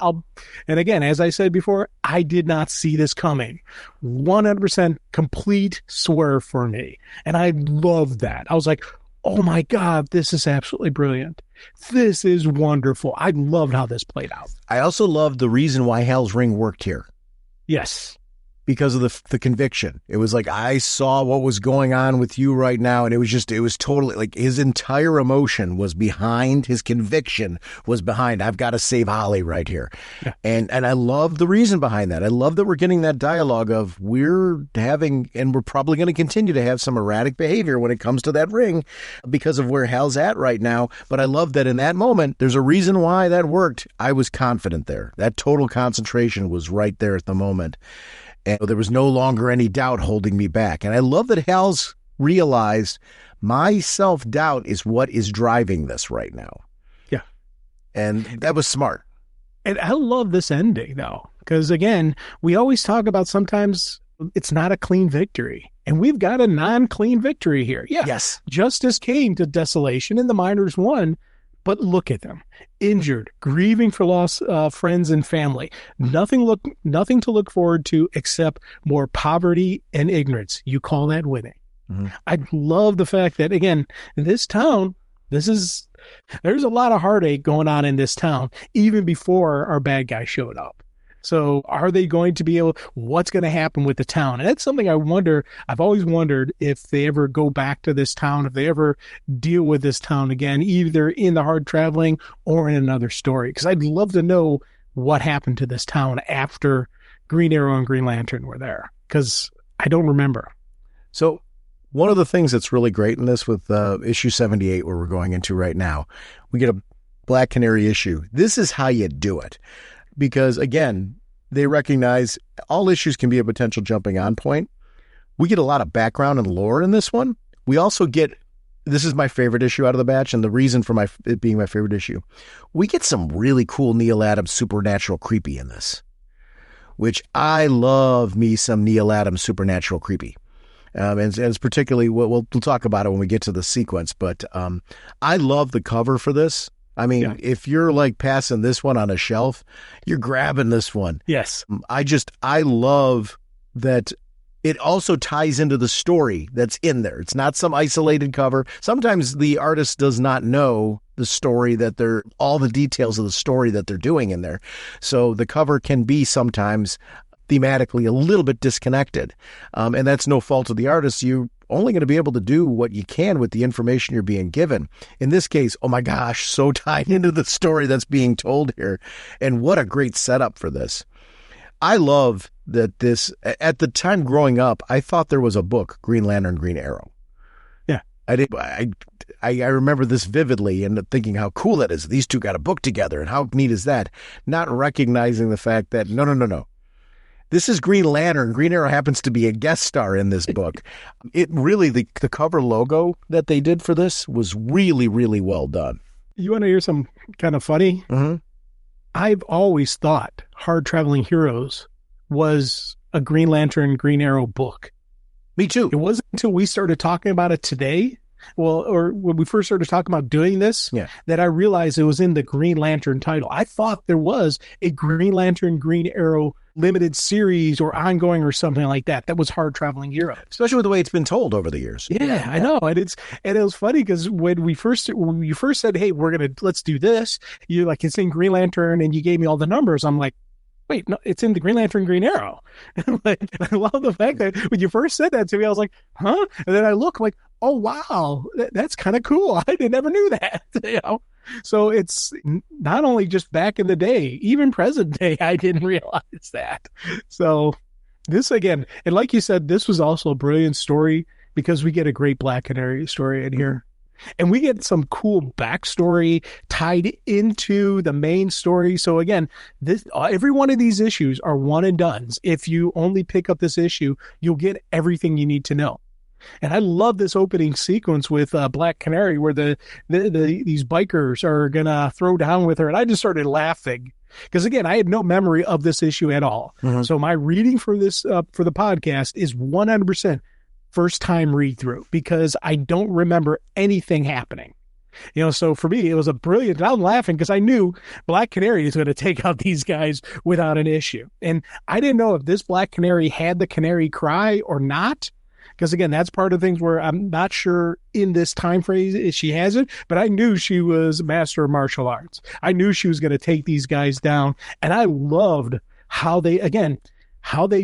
again, as I said before, I did not see this coming. 100% complete swerve for me. And I love that. I was like, oh my God, this is absolutely brilliant. This is wonderful. I loved how this played out. I also loved the reason why Hal's Ring worked here. Yes. Because of the conviction. It was like, I saw what was going on with you right now. And it was totally like his entire emotion was behind, his conviction was behind, I've got to save Holly right here. Yeah. And I love the reason behind that. I love that we're getting that dialogue of we're having, and we're probably going to continue to have some erratic behavior when it comes to that ring because of where Hal's at right now. But I love that in that moment, there's a reason why that worked. I was confident there. That total concentration was right there at the moment. And there was no longer any doubt holding me back. And I love that Hal's realized my self-doubt is what is driving this right now. Yeah. And that was smart. And I love this ending, though, because, again, we always talk about sometimes it's not a clean victory. And we've got a non-clean victory here. Yeah. Yes. Justice came to Desolation and the miners won. But look at them, injured, grieving for lost friends and family. Nothing to look forward to except more poverty and ignorance. You call that winning? Mm-hmm. I love the fact that, again, in this town, there's a lot of heartache going on in this town, even before our bad guy showed up. So are they going to be able, what's going to happen with the town? And that's something I've always wondered if they ever go back to this town, if they ever deal with this town again, either in the Hard Traveling or in another story. Because I'd love to know what happened to this town after Green Arrow and Green Lantern were there, because I don't remember. So one of the things that's really great in this with issue 78, where we're going into right now, we get a Black Canary issue. This is how you do it. Because, again, they recognize all issues can be a potential jumping on point. We get a lot of background and lore in this one. We also get, this is my favorite issue out of the batch, and the reason for it being my favorite issue, we get some really cool Neil Adams supernatural creepy in this, which I love me some Neil Adams supernatural creepy. And it's particularly, we'll talk about it when we get to the sequence, but I love the cover for this. I mean, if you're like passing this one on a shelf, you're grabbing this one. Yes. I love that it also ties into the story that's in there. It's not some isolated cover. Sometimes the artist does not know the story all the details of the story that they're doing in there. So the cover can be sometimes thematically a little bit disconnected. And that's no fault of the artist. You're only going to be able to do what you can with the information you're being given. In this case, oh my gosh, so tied into the story that's being told here. And what a great setup for this. I love that this, at the time growing up, I thought there was a book, Green Lantern, Green Arrow. Yeah. I remember this vividly and thinking how cool that is. These two got a book together, and how neat is that? Not recognizing the fact that, no. This is Green Lantern. Green Arrow happens to be a guest star in this book. It really, the cover logo that they did for this was really, really well done. You want to hear some kind of funny? Mm-hmm. I've always thought Hard Traveling Heroes was a Green Lantern, Green Arrow book. Me too. It wasn't until we started talking about it today, or when we first started talking about doing this, that I realized it was in the Green Lantern title. I thought there was a Green Lantern, Green Arrow limited series or ongoing or something like that. That was Hard Traveling Heroes. Especially with the way it's been told over the years. Yeah, I know. And it was funny because when you first said, hey, let's do this, you're like, it's in Green Lantern, and you gave me all the numbers. I'm like, wait, no, it's in the Green Lantern, Green Arrow. I love the fact that when you first said that to me, I was like, huh? And then I look like, oh, wow, that's kind of cool. I never knew that, So it's not only just back in the day, even present day, I didn't realize that. So this, again, and like you said, this was also a brilliant story because we get a great Black Canary story in here. And we get some cool backstory tied into the main story. So again, every one of these issues are one and dones. If you only pick up this issue, you'll get everything you need to know. And I love this opening sequence with Black Canary where these bikers are going to throw down with her. And I just started laughing because, again, I had no memory of this issue at all. Mm-hmm. So my reading for this for the podcast is 100% first time read through because I don't remember anything happening. So for me, it was a brilliant, I'm laughing because I knew Black Canary is going to take out these guys without an issue. And I didn't know if this Black Canary had the canary cry or not. Because, again, that's part of things where I'm not sure in this time frame if she has it, but I knew she was a master of martial arts. I knew she was going to take these guys down. And I loved how they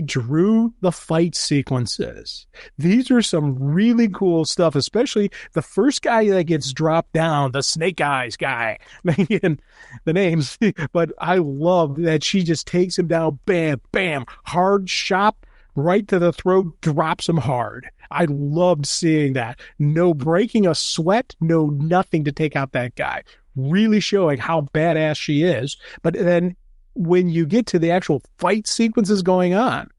drew the fight sequences. These are some really cool stuff, especially the first guy that gets dropped down, the Snake Eyes guy. Again, the names, but I love that she just takes him down, bam, bam, hard shot, right to the throat, drops him hard. I loved seeing that. No breaking a sweat, no nothing to take out that guy. Really showing how badass she is. But then when you get to the actual fight sequences going on,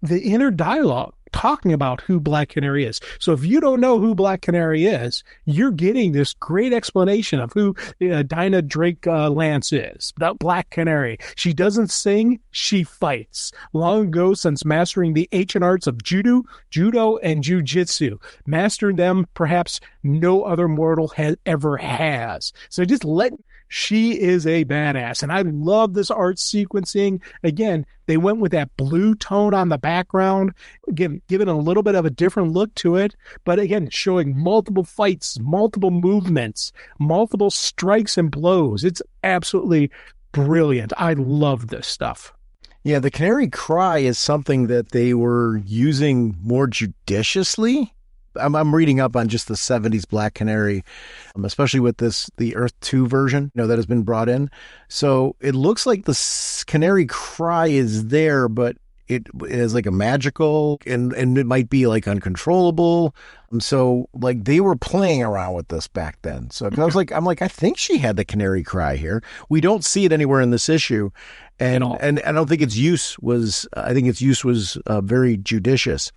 the inner dialogue talking about who Black Canary is. So if you don't know who Black Canary is, you're getting this great explanation of who Dinah Drake Lance is. That Black Canary. She doesn't sing, she fights. Long ago, since mastering the ancient arts of judo, and jujitsu, mastered them perhaps no other mortal ever has. So she is a badass. And I love this art sequencing. Again, they went with that blue tone on the background, giving a little bit of a different look to it. But again, showing multiple fights, multiple movements, multiple strikes and blows. It's absolutely brilliant. I love this stuff. Yeah, the canary cry is something that they were using more judiciously I'm reading up on just the 70s Black Canary, especially with the Earth 2 version, that has been brought in. So it looks like the canary cry is there, but it is like a magical and it might be like uncontrollable. So like they were playing around with this back then. So I'm like, I think she had the canary cry here. We don't see it anywhere in this issue. And I don't think its use was very judicious.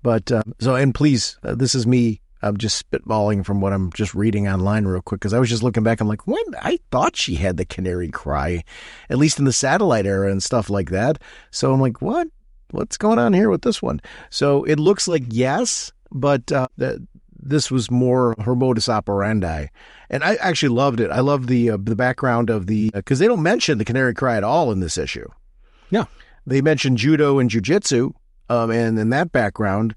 But and please, this is me. I'm just spitballing from what I'm just reading online real quick, because I was just looking back. I'm like, when? I thought she had the canary cry, at least in the satellite era and stuff like that. So I'm like, what? What's going on here with this one? So it looks like yes, but this was more her modus operandi. And I actually loved it. I love the background of because they don't mention the canary cry at all in this issue. Yeah. They mention judo and jujitsu, and in that background.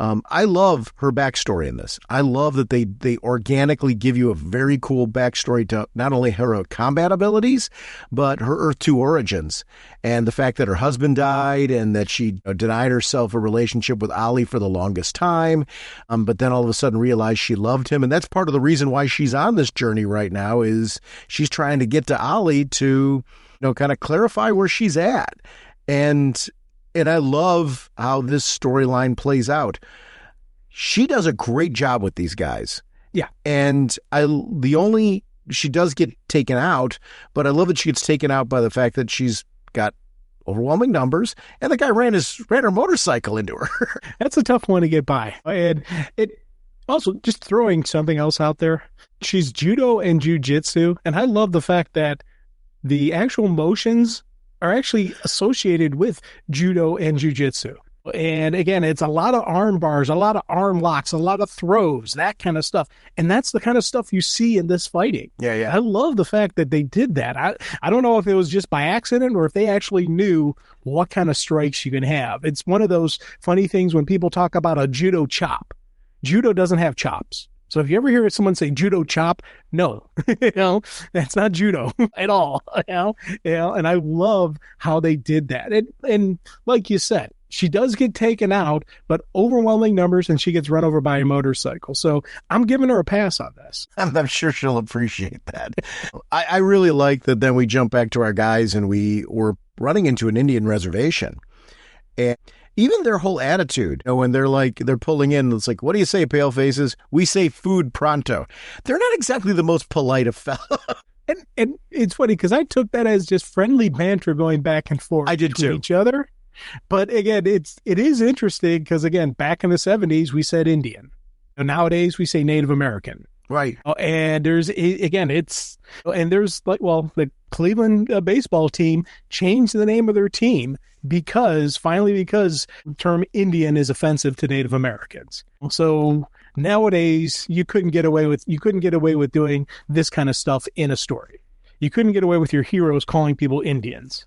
I love her backstory in this. I love that they organically give you a very cool backstory to not only her combat abilities, but her Earth 2 origins and the fact that her husband died and that she denied herself a relationship with Ollie for the longest time, but then all of a sudden realized she loved him. And that's part of the reason why she's on this journey right now is she's trying to get to Ollie to, kind of clarify where she's at. And I love how this storyline plays out. She does a great job with these guys. Yeah. And she does get taken out, but I love that she gets taken out by the fact that she's got overwhelming numbers and the guy ran her motorcycle into her. That's a tough one to get by. And it also, just throwing something else out there, she's judo and jujitsu. And I love the fact that the actual motions are actually associated with judo and jujitsu. And again, it's a lot of arm bars, a lot of arm locks, a lot of throws, that kind of stuff. And that's the kind of stuff you see in this fighting. Yeah. I love the fact that they did that. I don't know if it was just by accident or if they actually knew what kind of strikes you can have. It's one of those funny things when people talk about a judo chop. Judo doesn't have chops. So if you ever hear someone say judo chop, no, that's not judo at all. And I love how they did that. And like you said, she does get taken out, but overwhelming numbers, and she gets run over by a motorcycle. So I'm giving her a pass on this. I'm sure she'll appreciate that. I really like that. Then we jump back to our guys, and we were running into an Indian reservation, and even their whole attitude, when they're pulling in, it's like, what do you say, pale faces? We say food pronto. They're not exactly the most polite of fellows. And it's funny because I took that as just friendly banter going back and forth. I did between too. Each other. But again, it is interesting because again, back in the 70s, we said Indian. And nowadays we say Native American. Right. And there's the Cleveland baseball team changed the name of their team because the term Indian is offensive to Native Americans. So nowadays you couldn't get away with doing this kind of stuff in a story. You couldn't get away with your heroes calling people Indians.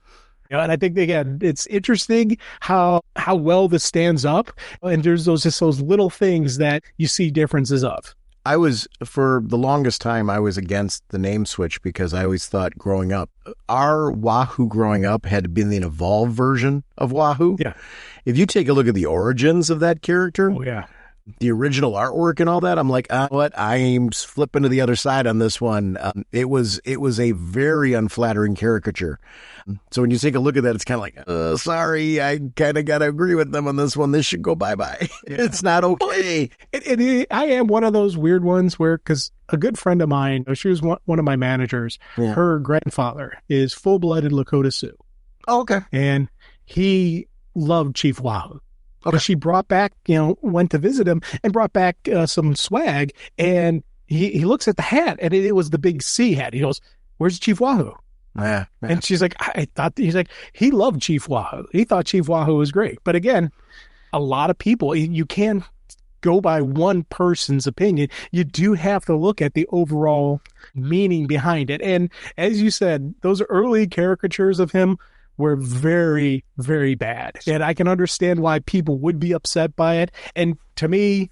And I think, again, it's interesting how well this stands up. And there's those little things that you see differences of. For the longest time, I was against the name switch because I always thought growing up, our Wahoo growing up had been the evolved version of Wahoo. Yeah. If you take a look at the origins of that character, the original artwork and all that, I'm like, I'm flipping to the other side on this one. It was a very unflattering caricature. So when you take a look at that, it's kind of like, sorry, I kind of got to agree with them on this one. This should go bye-bye. Yeah. It's not okay. I am one of those weird ones where, because a good friend of mine, she was one of my managers, her grandfather is full-blooded Lakota Sioux. Oh, okay. And he loved Chief Wahoo. Okay. She brought back, went to visit him and brought back some swag. And he looks at the hat and it was the big C hat. He goes, "Where's Chief Wahoo?" Yeah. And she's like, he's like, he loved Chief Wahoo. He thought Chief Wahoo was great. But again, a lot of people, you can't go by one person's opinion. You do have to look at the overall meaning behind it. And as you said, those early caricatures of him were very, very bad. And I can understand why people would be upset by it. And to me,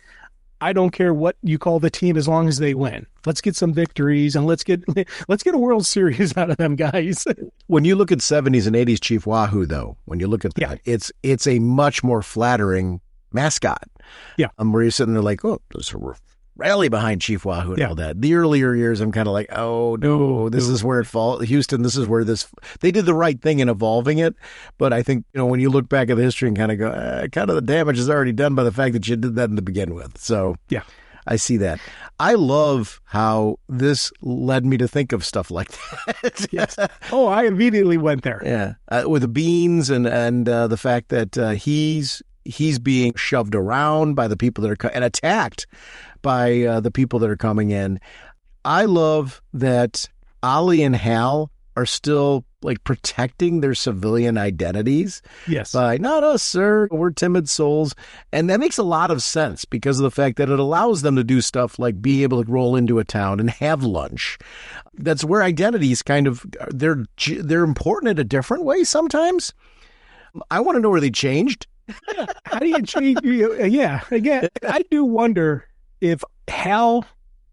I don't care what you call the team as long as they win. Let's get some victories and let's get a World Series out of them guys. When you look at 70s and 80s Chief Wahoo, though, when you look at that, it's a much more flattering mascot. Yeah. Where you're sitting there like, oh, there's a rally behind Chief Wahoo and all that. The earlier years, I'm kind of like, oh, no, this is where it falls. Houston, this is where they did the right thing in evolving it. But I think, when you look back at the history and kind of go, kind of the damage is already done by the fact that you did that in the begin with. So yeah. I see that. I love how this led me to think of stuff like that. Yes. Oh, I immediately went there. Yeah. With the beans and the fact that he's being shoved around by the people that are and attacked by the people that are coming in. I love that Ollie and Hal are still like protecting their civilian identities. Yes. By, not us, sir. We're timid souls. And that makes a lot of sense because of the fact that it allows them to do stuff like be able to roll into a town and have lunch. That's where identities kind of, they're important in a different way sometimes. I want to know where they changed. How do you change? Yeah. Again, I do wonder if Hal,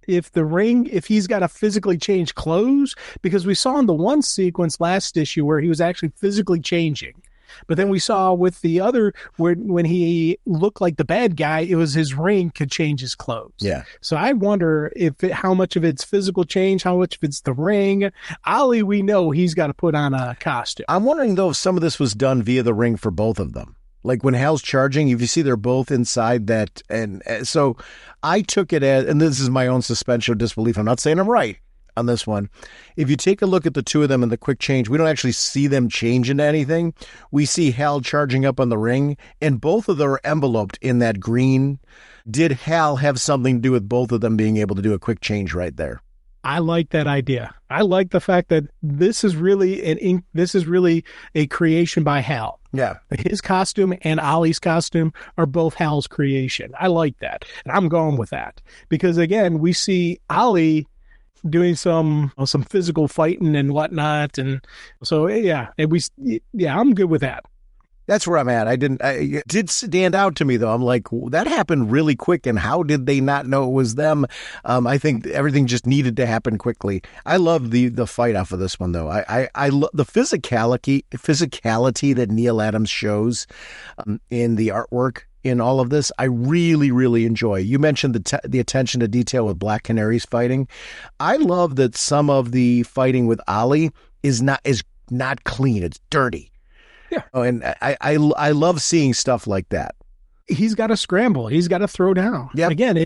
if he's got to physically change clothes, because we saw in the one sequence last issue where he was actually physically changing. But then we saw with the other, when he looked like the bad guy, it was his ring could change his clothes. Yeah. So I wonder how much of it's physical change, how much of it's the ring. Ollie, we know he's got to put on a costume. I'm wondering, though, if some of this was done via the ring for both of them. Like when Hal's charging, if you see they're both inside that. And so I took it as, and this is my own suspension of disbelief. I'm not saying I'm right on this one. If you take a look at the two of them in the quick change, we don't actually see them change into anything. We see Hal charging up on the ring, and both of them are enveloped in that green. Did Hal have something to do with both of them being able to do a quick change right there? I like that idea. I like the fact that this is really a creation by Hal. Yeah. His costume and Ollie's costume are both Hal's creation. I like that. And I'm going with that. Because again, we see Ollie doing some physical fighting and whatnot. And so, I'm good with that. That's where I'm at. It did stand out to me, though. I'm like, that happened really quick, and how did they not know it was them? I think everything just needed to happen quickly. I love the fight off of this one, though. I love the physicality that Neil Adams shows in the artwork in all of this. I really, really enjoy. You mentioned the attention to detail with Black Canary's fighting. I love that some of the fighting with Ollie is not clean. It's dirty. Yeah. Oh, and I love seeing stuff like that. He's got to scramble. He's got to throw down. Yeah. Again,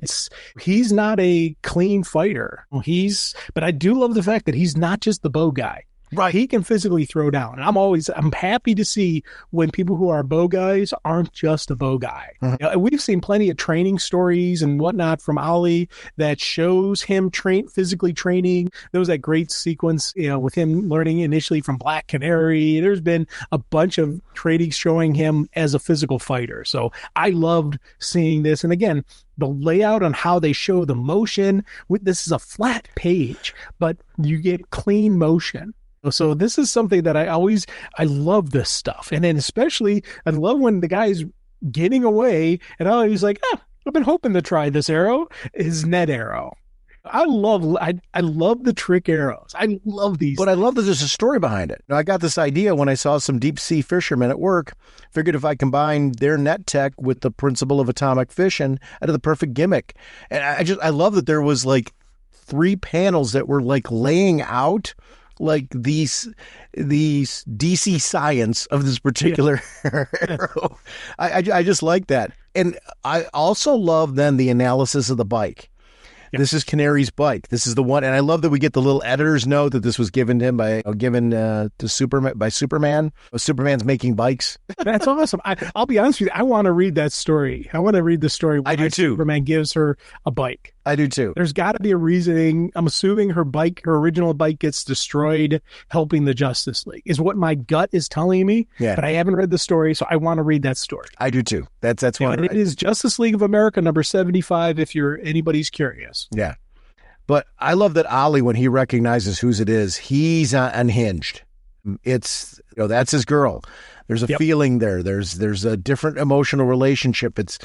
he's not a clean fighter. But I do love the fact that he's not just the bow guy. Right. He can physically throw down. And I'm happy to see when people who are bow guys aren't just a bow guy. Mm-hmm. We've seen plenty of training stories and whatnot from Ollie that shows him physically training. There was that great sequence, with him learning initially from Black Canary. There's been a bunch of trainings showing him as a physical fighter. So I loved seeing this. And again, the layout on how they show the motion, this is a flat page, but you get clean motion. So this is something that I love this stuff. And then especially, I love when the guy's getting away and he's like, I've been hoping to try this arrow, his net arrow. I love the trick arrows. I love these. But I love that there's a story behind it. I got this idea when I saw some deep sea fishermen at work. Figured if I combined their net tech with the principle of atomic fission, I had the perfect gimmick. And I love that there was like 3 panels that were like laying out like these DC science of this particular arrow. I just like that. And I also love then the analysis of the bike. Yep. This is Canary's bike. This is the one, and I love that we get the little editor's note that this was given to him to Superman by Superman. Superman's making bikes. That's awesome. I'll be honest with you. I want to read that story. I want to read the story. I do too. Superman gives her a bike. I do too. There's got to be a reasoning. I'm assuming her original bike gets destroyed helping the Justice League is what my gut is telling me. Yeah. But I haven't read the story, so I want to read that story. I do too. That's one. It is Justice League of America number 75 if anybody's curious. Yeah. But I love that Ollie, when he recognizes whose it is, he's unhinged. It's, that's his girl. There's a feeling there. There's a different emotional relationship. It's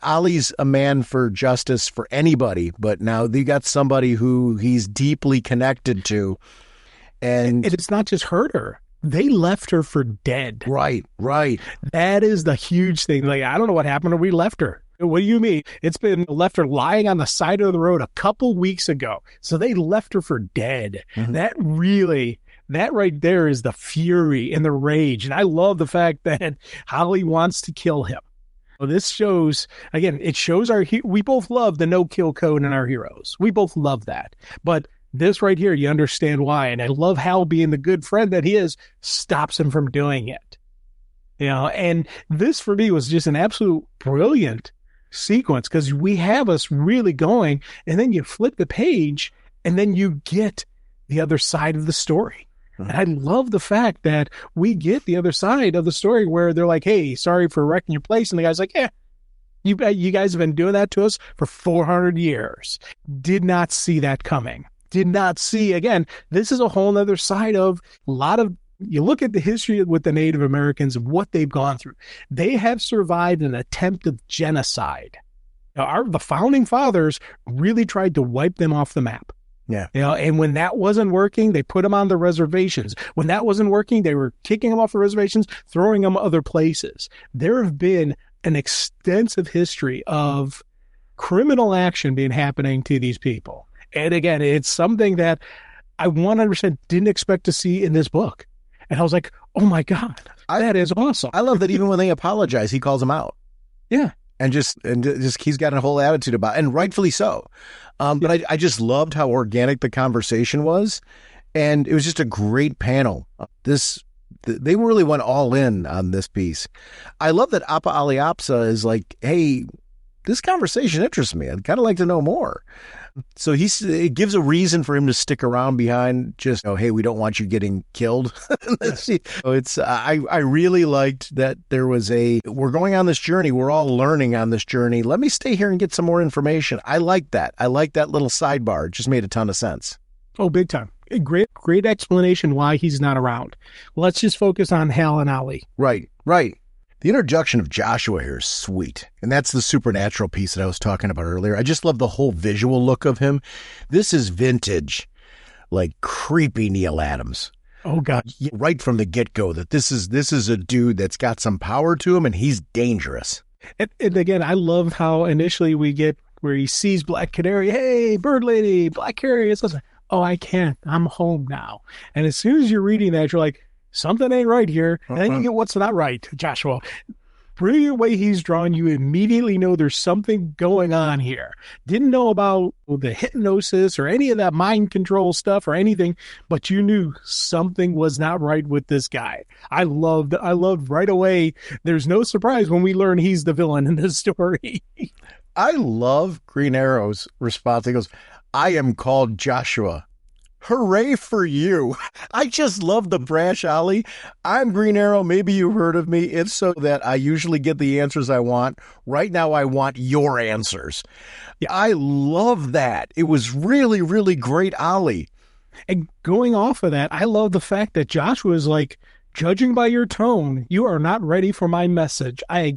Ollie's a man for justice for anybody, but now they got somebody who he's deeply connected to. And it's not just hurt her. They left her for dead. Right. That is the huge thing. Like, I don't know what happened to her. We left her. What do you mean? It's been left her lying on the side of the road a couple weeks ago. So they left her for dead. Mhm. That right there is the fury and the rage. And I love the fact that Holly wants to kill him. Well, this shows, again, it shows we both love the no-kill code in our heroes. We both love that. But this right here, you understand why. And I love Hal being the good friend that he is, stops him from doing it. And this for me was just an absolute brilliant sequence because we have us really going, and then you flip the page and then you get the other side of the story. And I love the fact that we get the other side of the story where they're like, hey, sorry for wrecking your place. And the guy's like, yeah, you guys have been doing that to us for 400 years. Did not see that coming. Did not see, again, this is a whole nother side of a lot of, you look at the history with the Native Americans and what they've gone through. They have survived an attempt of genocide. Now, the founding fathers really tried to wipe them off the map. Yeah. And when that wasn't working, they put them on the reservations. When that wasn't working, they were kicking them off the reservations, throwing them other places. There have been an extensive history of criminal action happening to these people. And again, it's something that I 100% didn't expect to see in this book. And I was like, oh my God, that is awesome. I love that even when they apologize, he calls them out. Yeah. And just he's got a whole attitude about it, and rightfully so. But I just loved how organic the conversation was. And it was just a great panel. They really went all in on this piece. I love that Appa Aliapsa is like, hey, this conversation interests me. I'd kind of like to know more. So it gives a reason for him to stick around behind just, hey, we don't want you getting killed. So I really liked that there was we're going on this journey. We're all learning on this journey. Let me stay here and get some more information. I like that. I like that little sidebar. It just made a ton of sense. Oh, big time. A great explanation why he's not around. Let's just focus on Hal and Ollie. Right. The introduction of Joshua here is sweet. And that's the supernatural piece that I was talking about earlier. I just love the whole visual look of him. This is vintage, like creepy Neil Adams. Oh, God. Right from the get-go that this is a dude that's got some power to him and he's dangerous. And again, I love how initially we get where he sees Black Canary. Hey, bird lady, Black Canary. It's like, oh, I can't. I'm home now. And as soon as you're reading that, you're like, something ain't right here. And then you get what's not right, Joshua. Brilliant way he's drawn. You immediately know there's something going on here. Didn't know about the hypnosis or any of that mind control stuff or anything, but you knew something was not right with this guy. I loved right away. There's no surprise when we learn he's the villain in this story. I love Green Arrow's response. He goes, I am called Joshua. Hooray for you. I just love the brash Ollie. I'm Green Arrow. Maybe you've heard of me. It's so that I usually get the answers I want. Right now, I want your answers. Yeah, I love that. It was really, really great Ollie. And going off of that, I love the fact that Joshua is like, judging by your tone, you are not ready for my message. I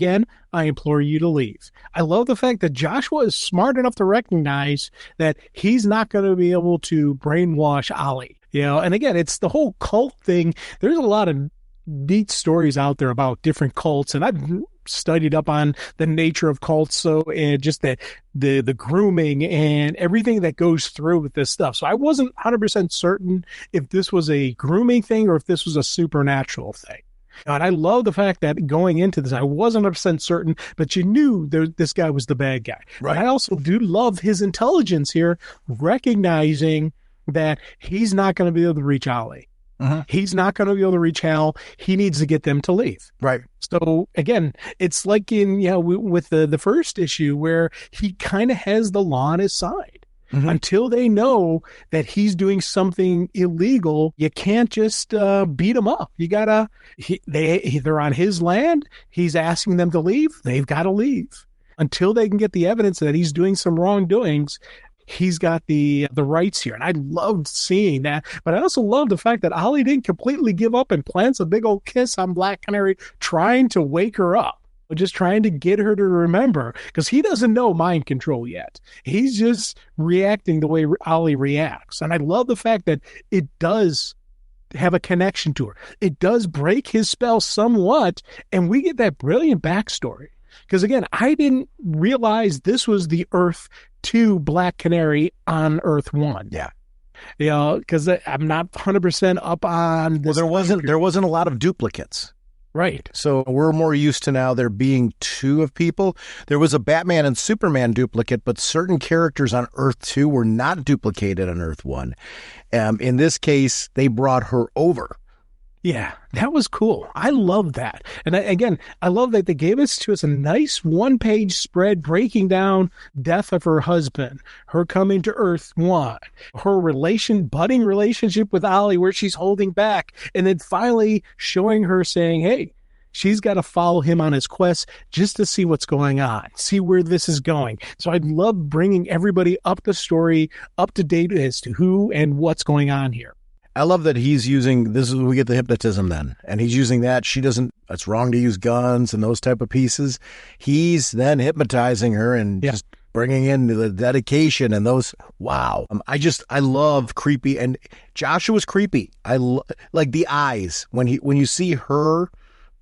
implore you to leave. I love the fact that Joshua is smart enough to recognize that he's not going to be able to brainwash Ollie. And again, it's the whole cult thing. There's a lot of neat stories out there about different cults, and I've studied up on the nature of cults, and just the grooming and everything that goes through with this stuff. So I wasn't 100% certain if this was a grooming thing or if this was a supernatural thing. And I love the fact that going into this, I wasn't 100% certain, but you knew this guy was the bad guy. Right. I also do love his intelligence here, recognizing that he's not going to be able to reach Ollie. Uh-huh. He's not going to be able to reach Hal. He needs to get them to leave. Right. So again, it's like with the first issue where he kind of has the law on his side. Mm-hmm. Until they know that he's doing something illegal, you can't just beat him up. You gotta. They're on his land. He's asking them to leave. They've got to leave until they can get the evidence that he's doing some wrongdoings. He's got the rights here. And I loved seeing that. But I also love the fact that Ollie didn't completely give up and plants a big old kiss on Black Canary, trying to wake her up. Just trying to get her to remember, because he doesn't know mind control yet. He's just reacting the way Ollie reacts. And I love the fact that it does have a connection to her. It does break his spell somewhat. And we get that brilliant backstory. Because again, I didn't realize this was the Earth 2 Black Canary on Earth 1. Yeah. You know, because I'm not 100% up on this. Well, there wasn't a lot of duplicates. Right. So we're more used to now there being two of people. There was a Batman and Superman duplicate, but certain characters on Earth 2 were not duplicated on Earth 1. In this case, they brought her over. Yeah, that was cool. I love that. And I love that they gave to us a nice one-page spread breaking down death of her husband, her coming to Earth 1, her budding relationship with Ollie where she's holding back, and then finally showing her saying, hey, she's got to follow him on his quest just to see what's going on, see where this is going. So I love bringing everybody up the story, up to date as to who and what's going on here. I love that he's using, this is when we get the hypnotism then, and he's using that. It's wrong to use guns and those type of pieces. He's then hypnotizing her and just bringing in the dedication and those, wow. I love creepy, and Joshua's creepy. Like the eyes, when you see her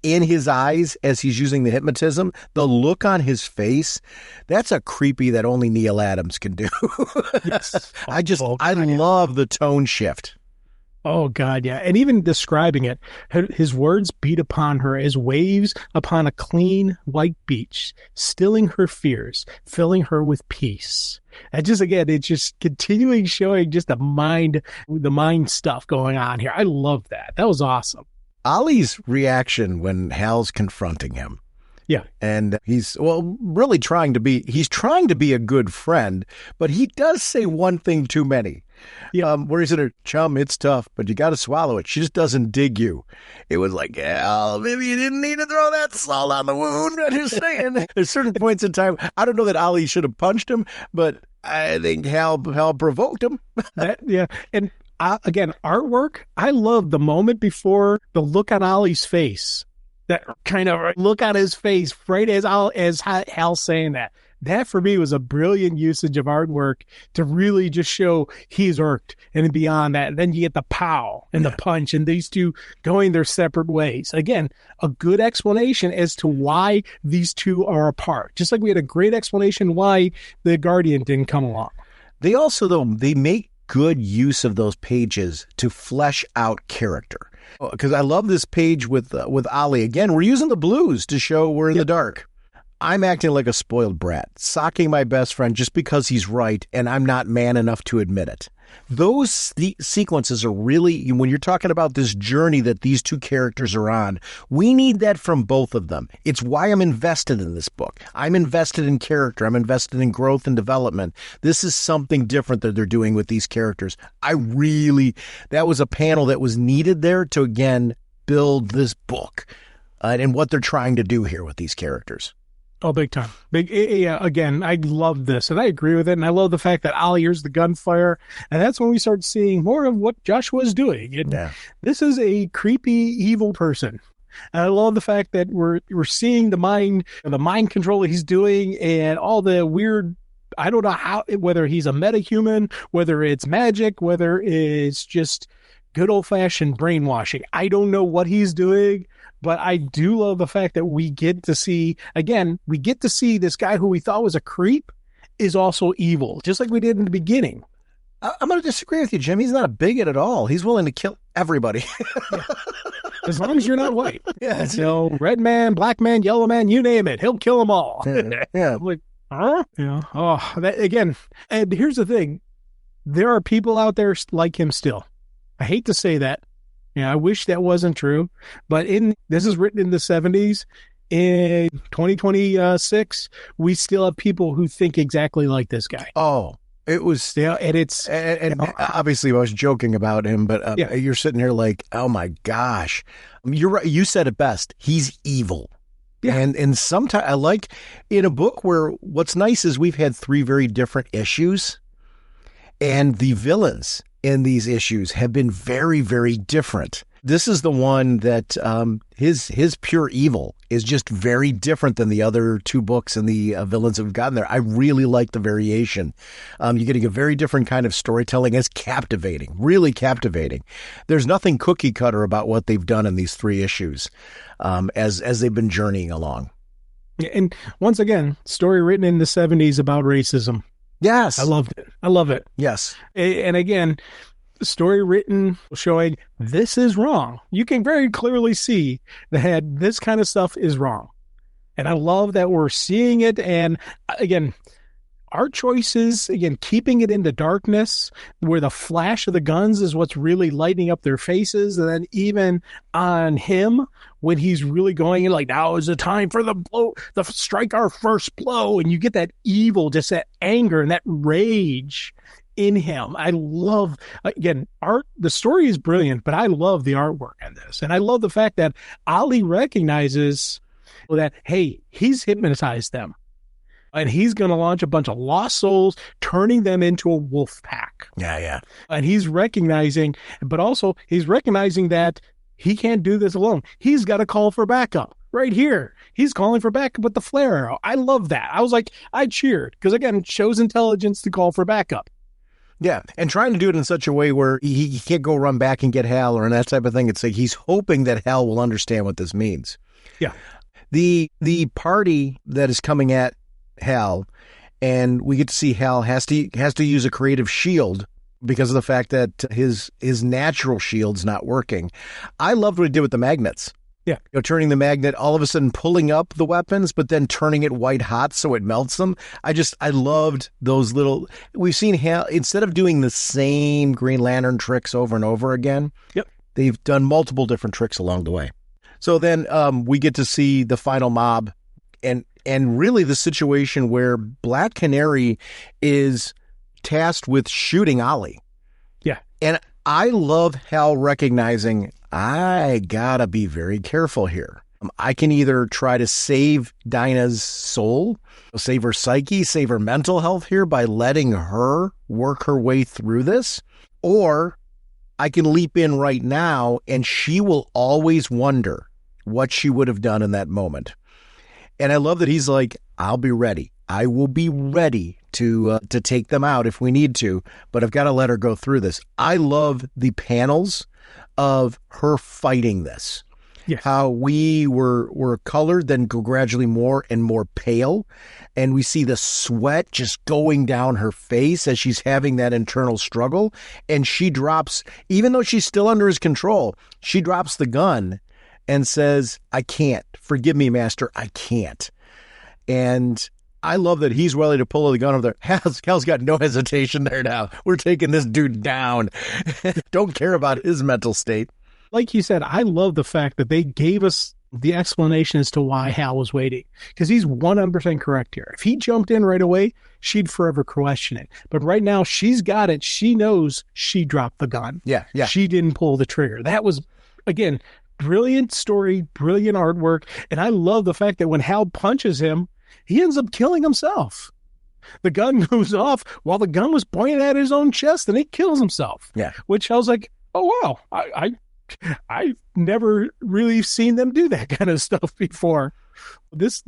in his eyes as he's using the hypnotism, the look on his face, that's a creepy that only Neil Adams can do. Yes. I love the tone shift. Oh, God, yeah. And even describing it, his words beat upon her as waves upon a clean white beach, stilling her fears, filling her with peace. And it's just continuing showing just the mind stuff going on here. I love that. That was awesome. Ollie's reaction when Hal's confronting him. Yeah. And he's really trying to be a good friend, but he does say one thing too many. Yeah. Where he's in her, chum, it's tough, but you got to swallow it. She just doesn't dig you. It was like, maybe you didn't need to throw that salt on the wound. I'm just saying. There's certain points in time. I don't know that Ollie should have punched him, but I think Hal provoked him. Yeah. And again, artwork. I love the moment before the look on Ollie's face. That kind of look on his face, right as Hal saying that. That for me was a brilliant usage of artwork to really just show he's irked, and beyond that, and then you get the pow and the punch, and these two going their separate ways. Again, a good explanation as to why these two are apart. Just like we had a great explanation why the Guardian didn't come along. They also, though, they make good use of those pages to flesh out character. Because I love this page with Ollie. Again, we're using the blues to show we're in the dark. I'm acting like a spoiled brat, socking my best friend just because he's right, and I'm not man enough to admit it. Those sequences are really, when you're talking about this journey that these two characters are on, we need that from both of them. It's why I'm invested in this book. I'm invested in character. I'm invested in growth and development. This is something different that they're doing with these characters. That was a panel that was needed there to, again, build this book and what they're trying to do here with these characters. Oh, big time. Again, I love this, and I agree with it, and I love the fact that Ollie hears the gunfire, and that's when we start seeing more of what Joshua's doing. And this is a creepy, evil person. And I love the fact that we're seeing the mind control that he's doing, and all the weird, I don't know whether he's a metahuman, whether it's magic, whether it's just good old-fashioned brainwashing. I don't know what he's doing. But I do love the fact that we get to see this guy who we thought was a creep is also evil, just like we did in the beginning. I'm going to disagree with you, Jim. He's not a bigot at all. He's willing to kill everybody. As long as you're not white. Red man, black man, yellow man, you name it. He'll kill them all. Yeah. Like, huh? Yeah. Oh, that again. And here's the thing. There are people out there like him still. I hate to say that. Yeah, I wish that wasn't true, but this is written in the 70s. In 2026, we still have people who think exactly like this guy. Oh, it was, and obviously I was joking about him, but you're sitting here like, oh my gosh, you're right. You said it best. He's evil. Yeah. And sometimes I like in a book where what's nice is we've had 3 very different issues, and the villains in these issues have been very, very different. This is the one that his pure evil is just very different than the other 2 books and the villains that we've gotten there. I really like the variation. You're getting a very different kind of storytelling. It's captivating, really captivating. There's nothing cookie cutter about what they've done in these 3 issues as they've been journeying along. And once again, story written in the 70s about racism. Yes. I loved it. I love it. Yes. And again, story written showing this is wrong. You can very clearly see that this kind of stuff is wrong. And I love that we're seeing it. And again, our choices, again, keeping it in the darkness where the flash of the guns is what's really lighting up their faces. And then even on him, when he's really going in like, now is the time for the strike our first blow. And you get that evil, just that anger and that rage in him. I love, again, the story is brilliant, but I love the artwork on this. And I love the fact that Ali recognizes that, hey, he's hypnotized them. And he's going to launch a bunch of lost souls, turning them into a wolf pack. Yeah. And he's recognizing that he can't do this alone. He's got to call for backup right here. He's calling for backup with the flare arrow. I love that. I was like, I cheered because, again, it shows intelligence to call for backup. Yeah, and trying to do it in such a way where he can't go run back and get Hal or that type of thing. It's like he's hoping that Hal will understand what this means. Yeah. The party that is coming at Hal, and we get to see Hal has to use a creative shield because of the fact that his natural shield's not working. I loved what he did with the magnets. Yeah. Turning the magnet, all of a sudden pulling up the weapons, but then turning it white hot so it melts them. I loved those little, we've seen Hal, instead of doing the same Green Lantern tricks over and over again, yep, they've done multiple different tricks along the way. So then we get to see the final mob and really the situation where Black Canary is tasked with shooting Ollie. Yeah. And I love Hal recognizing, I gotta be very careful here. I can either try to save Dinah's soul, save her psyche, save her mental health here by letting her work her way through this, or I can leap in right now and she will always wonder what she would have done in that moment. And I love that he's like, I'll be ready. I will be ready to take them out if we need to, but I've got to let her go through this. I love the panels of her fighting this. Yes. How we were colored, then go gradually more and more pale. And we see the sweat just going down her face as she's having that internal struggle. And she drops, even though she's still under his control, she drops the gun and says, I can't. Forgive me, Master. I can't. And I love that he's ready to pull the gun over there. Hal's got no hesitation there now. We're taking this dude down. Don't care about his mental state. Like you said, I love the fact that they gave us the explanation as to why Hal was waiting. Because he's 100% correct here. If he jumped in right away, she'd forever question it. But right now, she's got it. She knows she dropped the gun. Yeah. She didn't pull the trigger. That was, again, brilliant story, brilliant artwork. And I love the fact that when Hal punches him, he ends up killing himself. The gun goes off while the gun was pointed at his own chest and he kills himself. Yeah. Which I was like, oh, wow. I've never really seen them do that kind of stuff before. This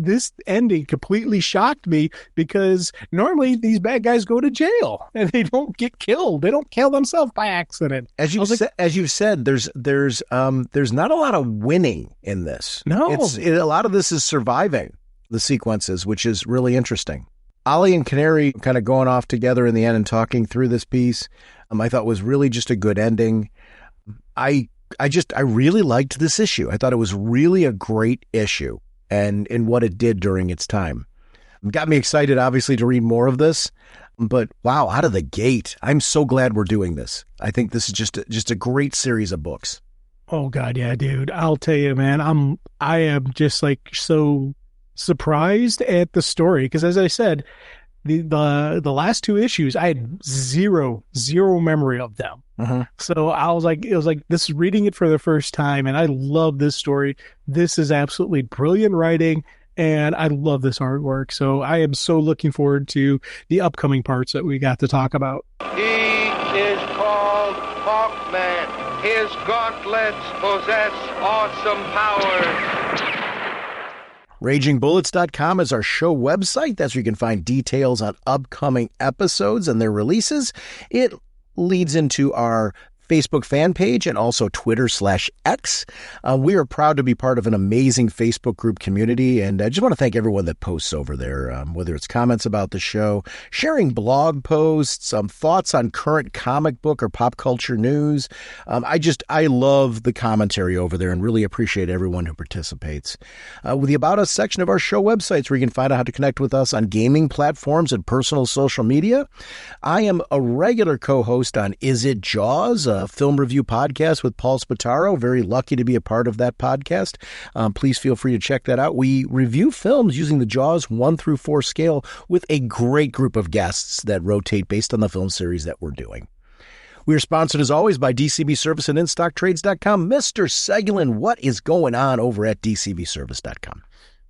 ending completely shocked me because normally these bad guys go to jail and they don't get killed. They don't kill themselves by accident. As you've said, there's not a lot of winning in this. No, a lot of this is surviving the sequences, which is really interesting. Ollie and Canary kind of going off together in the end and talking through this piece, I thought was really just a good ending. I really liked this issue. I thought it was really a great issue and what it did during its time. It got me excited, obviously, to read more of this. But wow, out of the gate, I'm so glad we're doing this. I think this is just a great series of books. Oh God, yeah, dude. I'll tell you, man, I am just like so surprised at the story because, as I said, the last two issues I had zero memory of them. Uh-huh. So it was like this reading it for the first time, and I love this story. This is absolutely brilliant writing, and I love this artwork. So I am so looking forward to the upcoming parts that we got to talk about. He is called Hawkman. His gauntlets possess awesome powers. RagingBullets.com is our show website. That's where you can find details on upcoming episodes and their releases. It leads into our Facebook fan page and also Twitter/X. We are proud to be part of an amazing Facebook group community, and I just want to thank everyone that posts over there, whether it's comments about the show, sharing blog posts, thoughts on current comic book or pop culture news. I love the commentary over there and really appreciate everyone who participates. With the About Us section of our show websites, where you can find out how to connect with us on gaming platforms and personal social media. I am a regular co-host on Is It Jaws, a film review podcast with Paul Spataro. Very lucky to be a part of that podcast. Please feel free to check that out. We review films using the Jaws 1-4 scale with a great group of guests that rotate based on the film series that we're doing. We are sponsored, as always, by DCB Service and InStockTrades.com. Mr. Seglin, what is going on over at DCBService.com?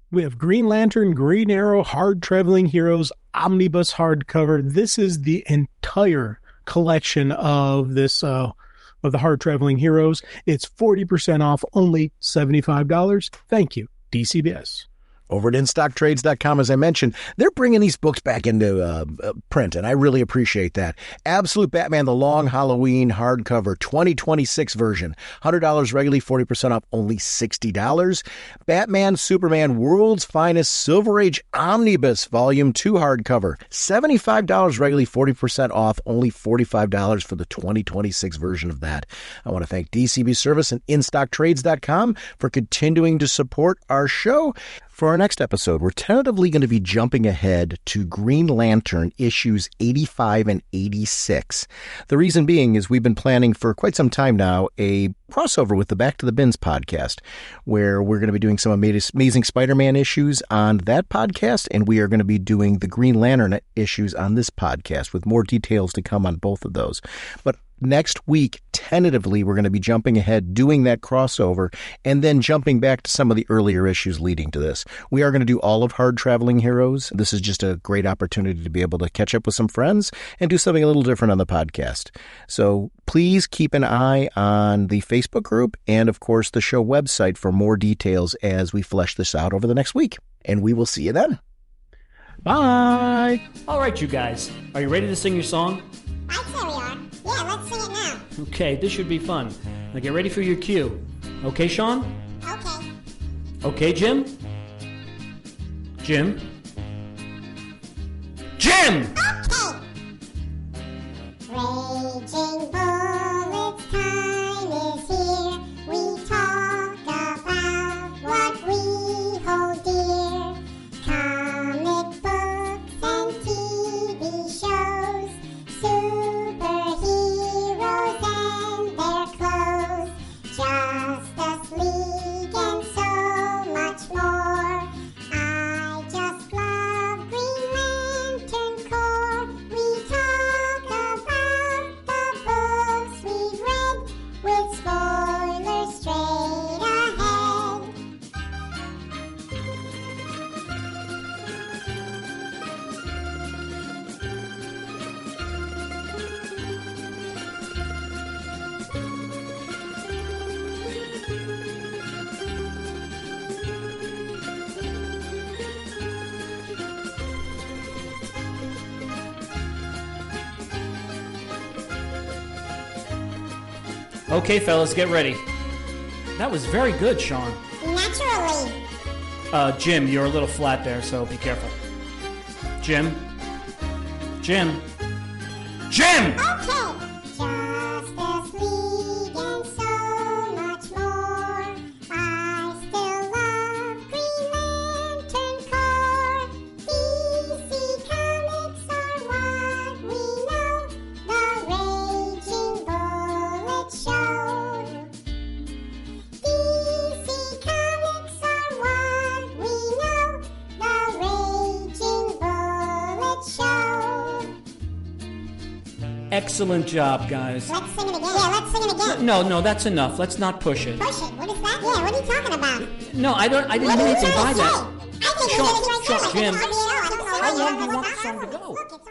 We have Green Lantern, Green Arrow, Hard Traveling Heroes, Omnibus hardcover. This is the entire collection of this of the Hard Traveling Heroes. It's 40% off, only $75. Thank you, DCBS. Over at InStockTrades.com, as I mentioned, they're bringing these books back into print, and I really appreciate that. Absolute Batman, The Long Halloween hardcover, 2026 version, $100 regularly, 40% off, only $60. Batman, Superman, World's Finest Silver Age Omnibus, Volume 2 hardcover, $75 regularly, 40% off, only $45 for the 2026 version of that. I want to thank DCB Service and InStockTrades.com for continuing to support our show. For our next episode, we're tentatively going to be jumping ahead to Green Lantern issues 85 and 86. The reason being is we've been planning for quite some time now a crossover with the Back to the Bins podcast, where we're going to be doing some amazing Spider-Man issues on that podcast, and we are going to be doing the Green Lantern issues on this podcast, with more details to come on both of those. But next week, tentatively, we're going to be jumping ahead, doing that crossover, and then jumping back to some of the earlier issues leading to this. We are going to do all of Hard Traveling Heroes. This is just a great opportunity to be able to catch up with some friends and do something a little different on the podcast. So please keep an eye on the Facebook group and, of course, the show website for more details as we flesh this out over the next week. And we will see you then. Bye! All right, you guys. Are you ready to sing your song? I'd say we are. Yeah, let's sing it now. Okay, this should be fun. Now get ready for your cue. Okay, Sean? Okay. Okay, Jim? Jim? Jim! Okay. Raging bullets time is here. We talk about what we hold dear. Comic books and TV shows. Superheroes and their clothes. Justice League and so much more. I just love Green Lantern Corps. We talk about the books we've read with spoilers straight ahead. Okay, fellas, get ready. That was very good, Sean. Naturally. Jim, you're a little flat there, so be careful. Jim? Jim? Jim! Okay. Justice League and so much more. I still love Green Lantern Corps. DC Comics are what we know. The Raging Bullet Show. DC Comics are what we know. The Raging Bullet Show. Excellent job, guys. Let's sing it again. Yeah, let's sing it again. No, that's enough. Let's not push it. Push it? What is that? Yeah, what are you talking about? No, I didn't mean anything by that. I think Sean, we're going to Jim, how how long do you want the song to go? Look, it's